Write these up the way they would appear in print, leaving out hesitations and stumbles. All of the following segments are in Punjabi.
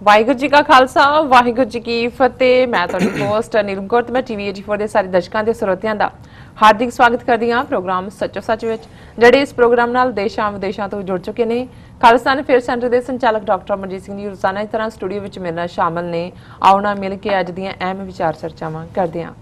ਵਾਹਿਗੁਰੂ ਜੀ ਕਾ ਖਾਲਸਾ ਵਾਹਿਗੁਰੂ ਜੀ ਕੀ ਫਤਿਹ। ਮੈਂ ਤੁਹਾਡੀ ਹੋਸਟ ਨੀਲਮ ਕੌਰ ਤੇ ਮੈਂ ਟੀਵੀ 84 ਦੇ ਸਾਰੇ ਦਰਸ਼ਕਾਂ ਤੇ ਸਰੋਤਿਆਂ ਦਾ ਹਾਰਦਿਕ ਸਵਾਗਤ ਕਰਦੀ ਹਾਂ ਪ੍ਰੋਗਰਾਮ ਸੱਚੋ ਸੱਚ ਵਿੱਚ, ਜਿਹੜੇ ਇਸ ਪ੍ਰੋਗਰਾਮ ਨਾਲ ਦੇਸ਼ਾਂ ਵਿਦੇਸ਼ਾਂ ਤੋਂ ਜੁੜ ਚੁੱਕੇ ਨੇ। ਖਾਲਿਸਤਾਨ ਅਫੇਅਰ ਸੈਂਟਰ ਦੇ ਸੰਚਾਲਕ ਡਾਕਟਰ ਅਮਰਜੀਤ ਸਿੰਘ ਜੀ ਰੋਜ਼ਾਨਾ ਇਸ ਤਰ੍ਹਾਂ ਸਟੂਡੀਓ ਵਿੱਚ ਮੇਰੇ ਨਾਲ ਸ਼ਾਮਲ ਨੇ। ਆਉਣਾ ਮਿਲ ਕੇ ਅੱਜ ਦੀਆਂ ਅਹਿਮ ਵਿਚਾਰ ਚਰਚਾਵਾਂ ਕਰਦੇ ਹਾਂ।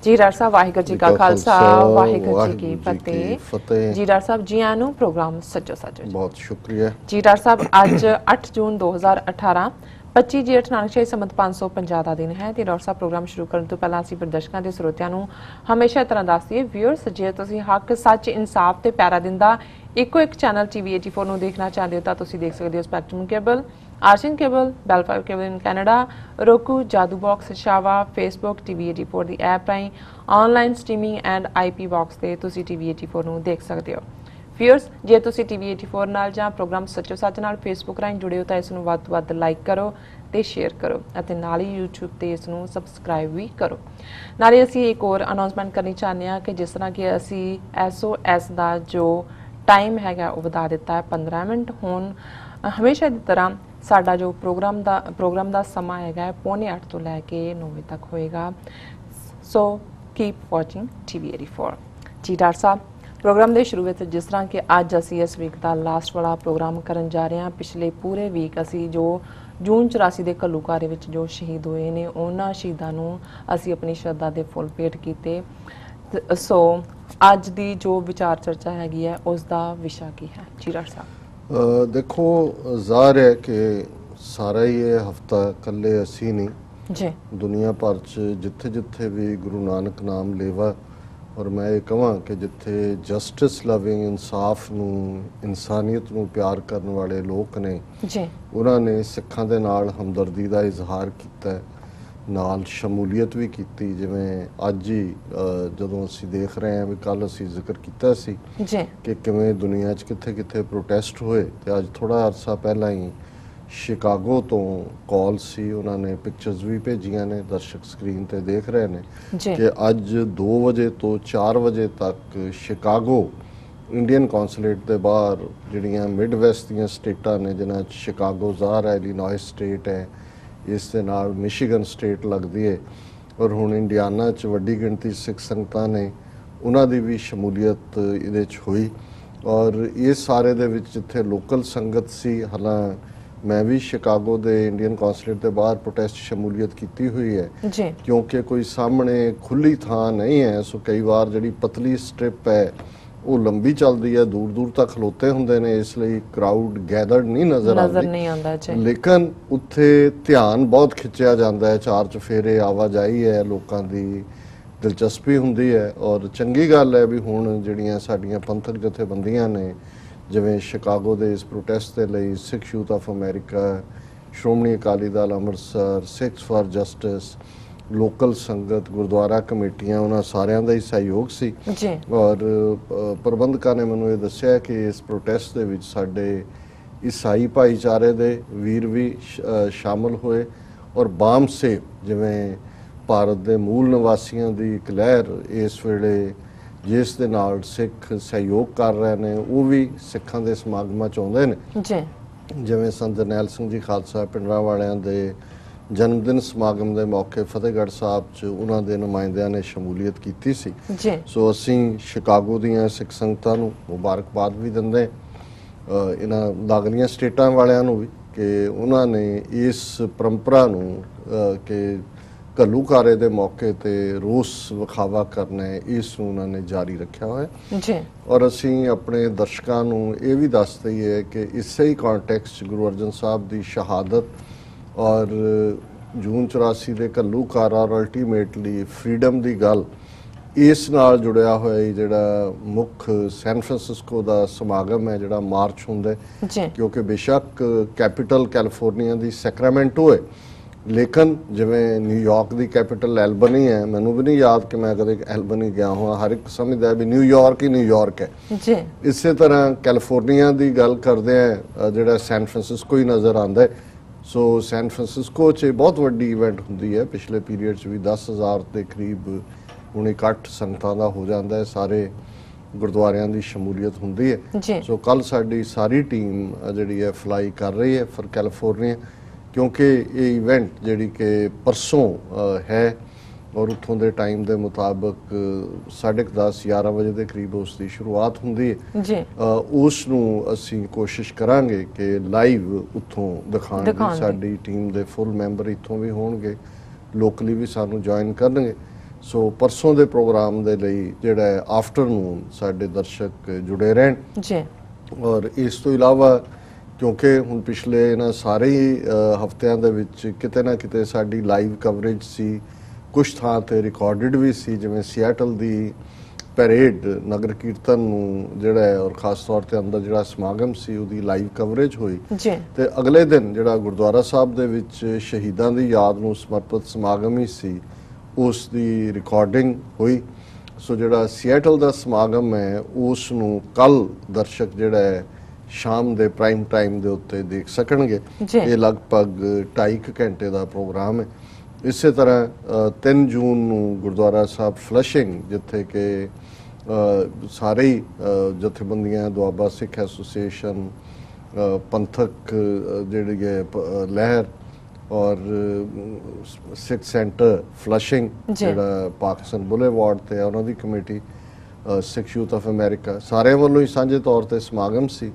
जी डॉक्टर साहब वाहिगुरू जी का खालसा वाहिगुरू जी की फतेह। जी डॉक्टर साहब जी आनू प्रोग्राम सच्चो सच बहुत शुक्रिया जी। डॉक्टर साहब अज 8 जून 2018 25 जेठ नानकशाही संमत 550 का दिन है। तो डॉक्टर साहब प्रोग्राम शुरू करने तो पहला असीं दर्शकों के श्रोतियां नूं हमेशा तरह दस दईए व्यूअर्स, जे तुसीं हक सच इंसाफ ते प्यारा दिंदा इको एक चैनल TV 84 नूं देखना चाहते हो तो तुसीं देख सकते हो स्पैक्ट्रम केबल, आर्शियन cable, Bell 5 cable in Canada, roku, Jadoo box, शावा, फेसबुक, TV 84 दी ऐप राहीं online streaming and IP box ते तुसीं TV 84 नूं देख सकते हो। व्यूअर्स, जे तुसीं TV 84 नाल जां प्रोग्राम सच्चो सच नाल फेसबुक राहीं जुड़े हो तो इस नूं वध तो वध लाइक करो ते शेयर करो अते नाल ही यूट्यूब ते इस नूं सबसक्राइब भी करो। नाले असीं एक और अनाउंसमेंट करनी चाहते हैं कि जिस तरह कि असीं SOS दा जो टाइम हैगा वो वधा दिता है 15 मिनट। हुण हमेशा की तरह साडा जो प्रोग्राम दा समा है 7:45 तो लैके 9 बजे तक होएगा। सो कीप वॉचिंग TV 84 जी। डॉक्टर साहब प्रोग्राम के शुरू में जिस तरह कि अज असी इस वीक का लास्ट वाला प्रोग्राम करन जा रहे हैं, पिछले पूरे वीक असी जो जून 84 के घल्लूघारे में जो शहीद हुए ने उन्होंने शहीदों को असी अपनी श्रद्धा के फुल भेट किए। सो अज की जो विचार चर्चा हैगी है उसका विषय की है जी डॉक्टर साहब? देखो, ज़ाहिर है कि सारा ही ये हफ्ता कल्ले असी नहीं जी दुनिया भर च जिथे जिथे भी गुरु नानक नाम लेवा, और मैं ये कहां कि जिथे जस्टिस लविंग इंसाफ नूं इंसानियत नूं प्यार करने वाले लोग ने जी उन्होंने सिखां दे नाल हमदर्दी का इजहार किया, नाल शमूलीयत भी की। जिवें अज ही जदों असी देख रहे हैं भी कल असी जिक्र किया सी जी कि किवें दुनिया च किथे किथे प्रोटेस्ट होए, तो अज थोड़ा अरसा पहला ही शिकागो तो कॉल सी, उन्होंने पिक्चर्स भी भेजिया ने, दर्शक स्क्रीन ते देख रहे हैं कि अज 2 बजे तो 4 बजे तक शिकागो इंडियन कौंसलेट के बाहर जिहड़ियां मिड वैस्ट दीयां स्टेटां ने जिन्हां च शिकागो ज़ाहिर है, इलिनॉय स्टेट है, इस दे नाल मिशिगन स्टेट लगती है, और हुण इंडियाना च वड्डी गिणती सिख संगतां ने उन्हां दी भी शमूलीयत इहदे च हुई। और ये सारे दे विच जिथे लोकल संगत सी, हालां मैं भी शिकागो दे इंडियन कौंसलेट के बाहर प्रोटेस्ट शमूलीयत की हुई है जी, क्योंकि कोई सामने खुली थां नहीं है। सो कई बार जिहड़ी पतली स्ट्रिप है वो लंबी चलती है, दूर दूर तक खलोते होंदे ने, इसलिए क्राउड गैदर्ड नहीं नज़र नहीं आंदा जी। लेकिन उत्थे ध्यान बहुत खिंचिया जाता है, चार चफेरे आवाजाही है, लोगों की दिलचस्पी हुंदी है। और चंगी गल है भी हुण जिहड़ियां साडीयां पंथक जथेबंदियां ने जिवें शिकागो दे इस प्रोटेस्ट के लिए Sikh youth of America, Shiromani Akali Dal Amritsar, six for justice, local संगत, गुरुद्वारा कमेटियां, उन्होंने सारिਆਂ ਦਾ ही सहयोग सी। और प्रबंधकों ने मैनूं ये दस्सिया कि इस प्रोटेस्ट ਦੇ ਵਿੱਚ ਸਾਡੇ ईसाई भाईचारे ਦੇ ਵੀਰ भी शामिल होए, और बाम सेव जिवें भारत के मूल निवासियों की एक लहर इस वेले जिस दे नाल सिख सहयोग कर रहे हैं वो भी सिखां दे समागमां च आउंदे ने। जिवें संत जरनैल सिंह जी खालसा पिंडरां वालियां दे जन्मदिन समागम के मौके फतेहगढ़ साहब च उन्हां दे नुमाइंदियां ने शमूलीयत की सी। सो असीं शिकागो दीयां सिख संगतां नूं मुबारकबाद भी दिंदे इन्हां लागलीਆਂ स्टेटां वालियां नूं भी कि उन्होंने इस परंपरा नूं कि घल्लूघारे के मौके ते रोस विखावा करना है इस उन्होंने जारी रखा हुआ है। और असी अपने दर्शकों को ये भी दस दईए कि इसे ही कॉन्टैक्स्ट गुरु अर्जन साहब की शहादत और जून 84 के घल्लूघारा और अल्टीमेटली फ्रीडम की गल इस नाल जुड़िया हुआ जिहड़ा मुख सैन फ्रांसिस्को का समागम है जिहड़ा मार्च हुंदा है, क्योंकि बेशक कैपिटल कैलिफोर्निया की सैक्रामेंटो है, लेकिन जिवें न्यूयॉर्क की कैपिटल एल्बनी है, मैनूं भी नहीं याद कि मैं कदे एल्बनी गया हुआ, हर एक समझदा भी न्यूयॉर्क ही न्यूयॉर्क है। इस तरह कैलिफोर्निया की गल करते हैं जिहड़ा सैन फ्रांसिस्को ही नज़र आंदा है। सो सैन फ्रांसिस्को च बहुत वड्डी इवेंट हुंदी है, पिछले पीरियड च भी 10,000 के करीब हुण इकट्ठ संगतां दा हो जाता है, सारे गुरुद्वारियां की शमूलीयत हुंदी है। सो कल साडी सारी टीम जिहड़ी है फ्लाई कर रही है फॉर कैलिफोर्निया क्योंकि ये इवेंट जिहड़ी कि परसों है और उत्थों दे टाइम दे मुताबिक 10:30-11 बजे के करीब उसकी शुरुआत हुंदी है जी। उस नूं असीं कोशिश करांगे कि लाइव उत्थों दिखाण दी साडी टीम दे फुल मैंबर इत्थों भी होणगे, लोकली भी सानू ज्वाइन करनगे। सो परसों दे प्रोग्राम दे लई जिहड़ा है आफ्टरनून साडे दर्शक जुड़े रहन जी। और इस तो इलावा क्योंकि हुण पिछले इन्हां सारे ही हफ्तियां दे विच किते ना किते साडी लाइव कवरेज सी, कुछ थां ते रिकॉर्डिड भी सी, जिवें सियाटल दी पैरेड नगर कीर्तन नूं जिहड़ा है और खास तौर ते अंदर जिहड़ा समागम सी उहदी लाइव कवरेज होई जी। ते अगले दिन जिहड़ा गुरुद्वारा साहब दे विच शहीदां दी याद नूं समर्पित समागम ही सी उस दी रिकॉर्डिंग हुई। सो जिहड़ा सियाटल दा समागम है उस नूं कल दर्शक जिहड़ा है शाम दे प्राइम टाइम दे उत्ते देख सकणगे। ये लगभग 2.5 घंटे दा प्रोग्राम है। इसे तरह 3 जून नूं गुरुद्वारा साहब फ्लशिंग जिथे कि सारे ही जथेबंदियां दुआबा सिख एसोसीएशन, पंथक जिहड़ी है लहर और सिख सेंटर फ्लशिंग जिहड़ा पाकिस्तान बुलेवार्ड ते उन्हां दी committee, Sikh youth of America सारे वालों ही सांझे तौर ते समागम सी,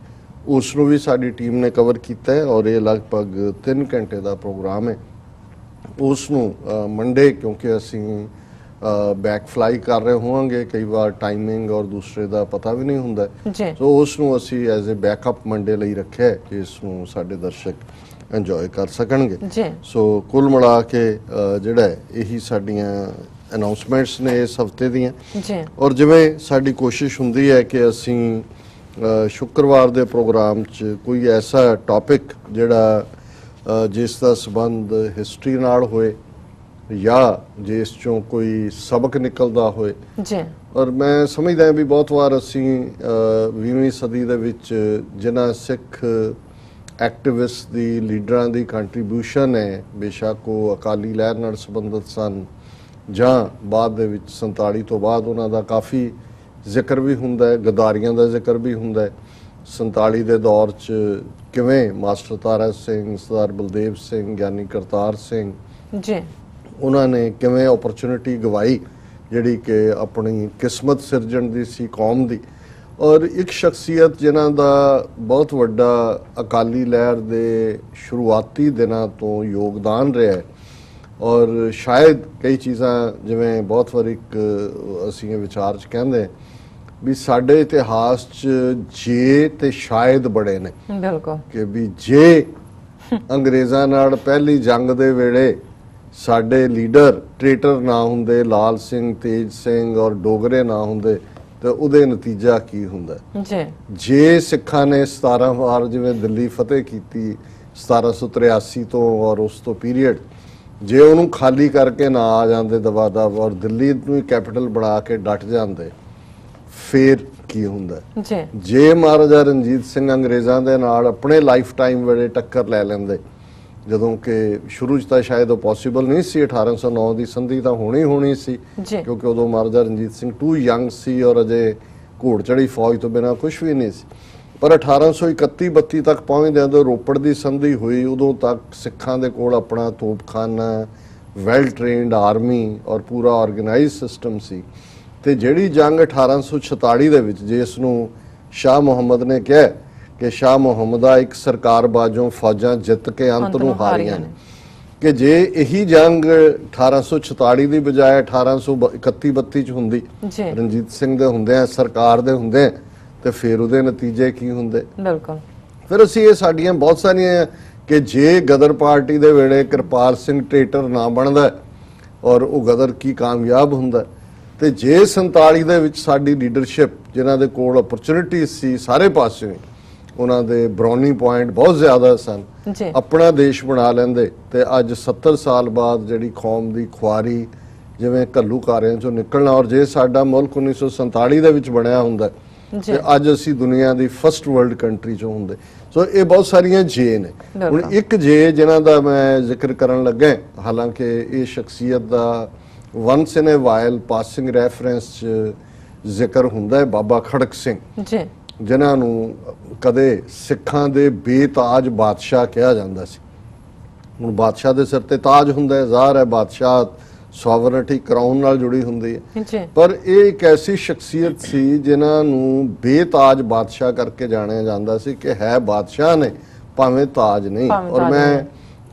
उसनूं भी साडी टीम ने कवर किया है और ये लगभग 3 घंटे का प्रोग्राम है। उसनूं मंडे क्योंकि असीं बैक फ्लाई कर रहे होवांगे, कई बार टाइमिंग और दूसरे का पता भी नहीं हुंदा, सो उसनूं असीं एज ए बैकअप मंडे लई रखिआ है कि इसनूं साडे दर्शक इंजॉय कर सकणगे। सो कुल मिला के जिहड़ा यही साडीआं अनाउंसमेंट्स ने इस हफ्ते दियां और जिवें साडी कोशिश हुंदी है कि असीं शुक्रवार दे प्रोग्राम च कोई ऐसा टॉपिक जिहड़ा जिसका संबंध हिस्टरी नाल होए या जिस चों कोई सबक निकलदा होए। और मैं समझदा भी बहुत बार असीं 20वीं सदी दे विच जिन्हां सिख एक्टिविस्ट दी लीडरां दी कंट्रीब्यूशन है, बेशक वो अकाली लहर नाल संबंधित सन जां बाद दे विच 47 तो बाद उन्हां दा काफ़ी जिक्र भी हुंदा है, गद्दारियां दा जिक्र भी हुंदा है। 47 दे दौर च किवें मास्टर तारा सिंह, सरदार बलदेव सिंह, ज्ञानी करतार सिंह जी उन्होंने किवें अपॉर्चुनिटी गवाई जिहड़ी कि अपनी किस्मत सिरजण दी सी कौम दी। और एक शख्सियत जिन्हां दा बहुत वड्डा अकाली लहर दे शुरुआती दिनां तो योगदान रहा है और शायद कई चीज़ां जिवें बहुत वार असीं विचार च कहंदे भी साडे इतिहास च जे ते शायद बड़े ने, बिल्कुल कि भी जे अंग्रेज़ां नाल पहली जंग दे वेले साडे लीडर ट्रेटर ना हुंदे, लाल सिंह, तेज सिंह और डोगरे ना हुंदे तो उहदे नतीजा की हुंदा। जे सिखां ने 17 वार जिवें दिल्ली फतेह कीती 1783 तो और उस तो पीरीयड जे उहनूं खाली करके ना आ जांदे दबा दब और दिल्ली नूं ही कैपिटल बना के डट जांदे फिर की हुंदा। जे महाराजा रणजीत सिंह अंग्रेज़ां दे नाल अपने लाइफ टाइम वेले टक्कर लै लैंदे जदों कि शुरू च शायद वो पॉसीबल नहीं सी, 1809 की संधि तो होनी सी क्योंकि उदों महाराजा रणजीत सिंह टू यंग सी और अजे घोड़ चढ़ी फौज तो बिना कुछ भी नहीं सी। पर 1831-32 तक पहुँचदे तो रोपड़ की संधि हुई, उदों तक सिखां दे कोल अपना तोपखाना, वैल ट्रेनड आर्मी और पूरा ऑर्गेनाइज सिस्टम सी। ते जिहड़ी जंग 1846 दे विच जिसनूं शाह मुहम्मद ने कहा कि शाह मुहम्मदा एक सरकार बाजों फौजां जित के अंत नूं हारियां ने, कि जे यही जंग 1846 की बजाय 1831-32 च हुंदी रणजीत सिंह दे हुंदे सरकार दे हुंदे तो फिर उहदे नतीजे की हुंदे। बिल्कुल फिर असीं ये साडीआं बहुत सारियां कि जे गदर पार्टी दे वेले कृपाल सिंह ट्रेटर ना बनदा और वो गदर की कामयाब हुंदा ते जे 47 दे विच साडी लीडरशिप जिन्हां दे कोल अपॉर्चुनिटी सी सारे पासे उन्हां दे ब्रौनी पॉइंट बहुत ज़्यादा सन, अपना देश बना लैंदे ते अज 70 साल बाद जिहड़ी कौम दी खुआरी जिवें घल्लूकारिਆਂ चों निकलना और जे साडा मुल्क 1947 दे विच बनया हुंदा ते अज असीं दुनिया दी फर्स्ट वर्ल्ड कंट्री चों हुंदे। सो ये बहुत सारियां जे ने। हुण एक जे जिन्हां दा मैं जिक्र करन लगा, हालांकि ये शख्सियत दा once in a while passing reference जिक्र हुंदा है बाबा खड़क सिंह जिन्हां नूं कदे सिखां दे बेताज बादशाह कहा जांदा सी। ਹੁਣ ਬਾਦਸ਼ਾਹ ਦੇ ਸਿਰ ਤੇ ਤਾਜ ਹੁੰਦਾ ਹੈ, ਜ਼ਾਹਰ ਹੈ ਬਾਦਸ਼ਾਹ ਸੋਵਰਨਟੀ ਕਰਾਉਨ ਨਾਲ ਜੁੜੀ ਹੁੰਦੀ ਹੈ ਜੀ ਪਰ ਇਹ ਇੱਕ ਐਸੀ ਸ਼ਖਸੀਅਤ ਸੀ ਜਿਨ੍ਹਾਂ ਨੂੰ ਬੇਤਾਜ ਬਾਦਸ਼ਾਹ ਕਰਕੇ ਜਾਣਿਆ ਜਾਂਦਾ ਸੀ ਕਿ ਹੈ ਬਾਦਸ਼ਾਹ ਨੇ ਭਾਵੇਂ ਤਾਜ ਨਹੀਂ। ਔਰ ਮੈਂ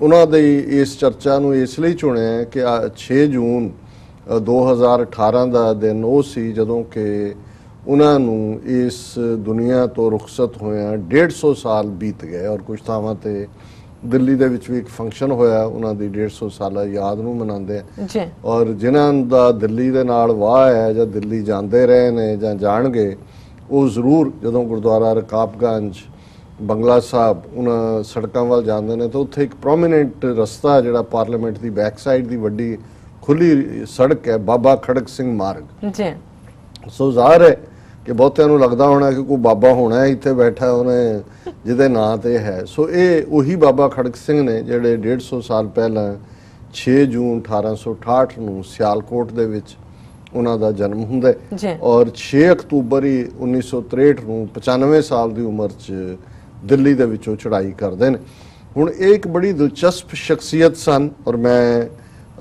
ਉਹਨਾਂ ਦੀ ਇਸ ਚਰਚਾ ਨੂੰ ਇਸ ਲਈ ਚੁਣਿਆ ਕਿ 6 ਜੂਨ 2018 ਦਾ ਦਿਨ ਉਹ ਸੀ ਜਦੋਂ ਕਿ ਉਹਨਾਂ ਨੂੰ ਇਸ ਦੁਨੀਆ ਤੋਂ ਰੁਖਸਤ ਹੋਇਆ 150 ਸਾਲ ਬੀਤ ਗਏ। ਔਰ ਕੁਝ ਥਾਵਾਂ ਤੇ ਦਿੱਲੀ ਦੇ ਵਿੱਚ ਵੀ ਇੱਕ ਫੰਕਸ਼ਨ ਹੋਇਆ ਉਹਨਾਂ ਦੀ 150 ਸਾਲਾ ਯਾਦ ਨੂੰ ਮਨਾਉਂਦੇ ਆ ਜੀ। ਔਰ ਜਿਨ੍ਹਾਂ ਦਾ ਦਿੱਲੀ ਦੇ ਨਾਲ ਵਾਹ ਹੈ ਜਾਂ ਦਿੱਲੀ ਜਾਂਦੇ ਰਹੇ ਨੇ ਜਾਂ ਜਾਣਗੇ ਉਹ ਜ਼ਰੂਰ ਜਦੋਂ ਗੁਰਦੁਆਰਾ ਰਕਾਬਗੰਜ ਬੰਗਲਾ ਸਾਹਿਬ ਉਹਨਾਂ ਸੜਕਾਂ ਵੱਲ ਜਾਂਦੇ ਨੇ ਤਾਂ ਉੱਥੇ ਇੱਕ ਪ੍ਰੋਮੀਨੈਂਟ ਰਸਤਾ ਜਿਹੜਾ ਪਾਰਲੀਮੈਂਟ ਦੀ ਬੈਕ ਸਾਈਡ ਦੀ ਵੱਡੀ ਖੁੱਲੀ ਸੜਕ ਹੈ ਬਾਬਾ ਖੜਕ ਸਿੰਘ ਮਾਰਗ ਜੀ। ਸੋ ਜ਼ਾਹਰ ਹੈ ਕਿ ਬਹੁਤਿਆਂ ਨੂੰ ਲੱਗਦਾ ਹੋਣਾ ਕਿ ਕੋਈ ਬਾਬਾ ਹੋਣਾ ਇੱਥੇ ਬੈਠਾ ਉਹਨੇ ਜਿਹਦੇ ਨਾਂ ਤੇ ਹੈ। ਸੋ ਇਹ ਉਹੀ ਬਾਬਾ ਖੜਕ ਸਿੰਘ ਨੇ ਜਿਹੜੇ 150 ਸਾਲ ਪਹਿਲਾਂ 6 ਜੂਨ 1868 ਨੂੰ ਸਿਆਲਕੋਟ ਦੇ ਵਿੱਚ ਉਹਨਾਂ ਦਾ ਜਨਮ ਹੁੰਦਾ ਹੈ ਔਰ 6 ਅਕਤੂਬਰ ਹੀ 1963 ਨੂੰ 95 ਸਾਲ ਦੀ ਉਮਰ 'ਚ ਦਿੱਲੀ ਦੇ ਵਿੱਚੋਂ ਚੜ੍ਹਾਈ ਕਰਦੇ ਨੇ। ਹੁਣ ਇਹ ਇੱਕ ਬੜੀ ਦਿਲਚਸਪ ਸ਼ਖਸੀਅਤ ਸਨ ਔਰ ਮੈਂ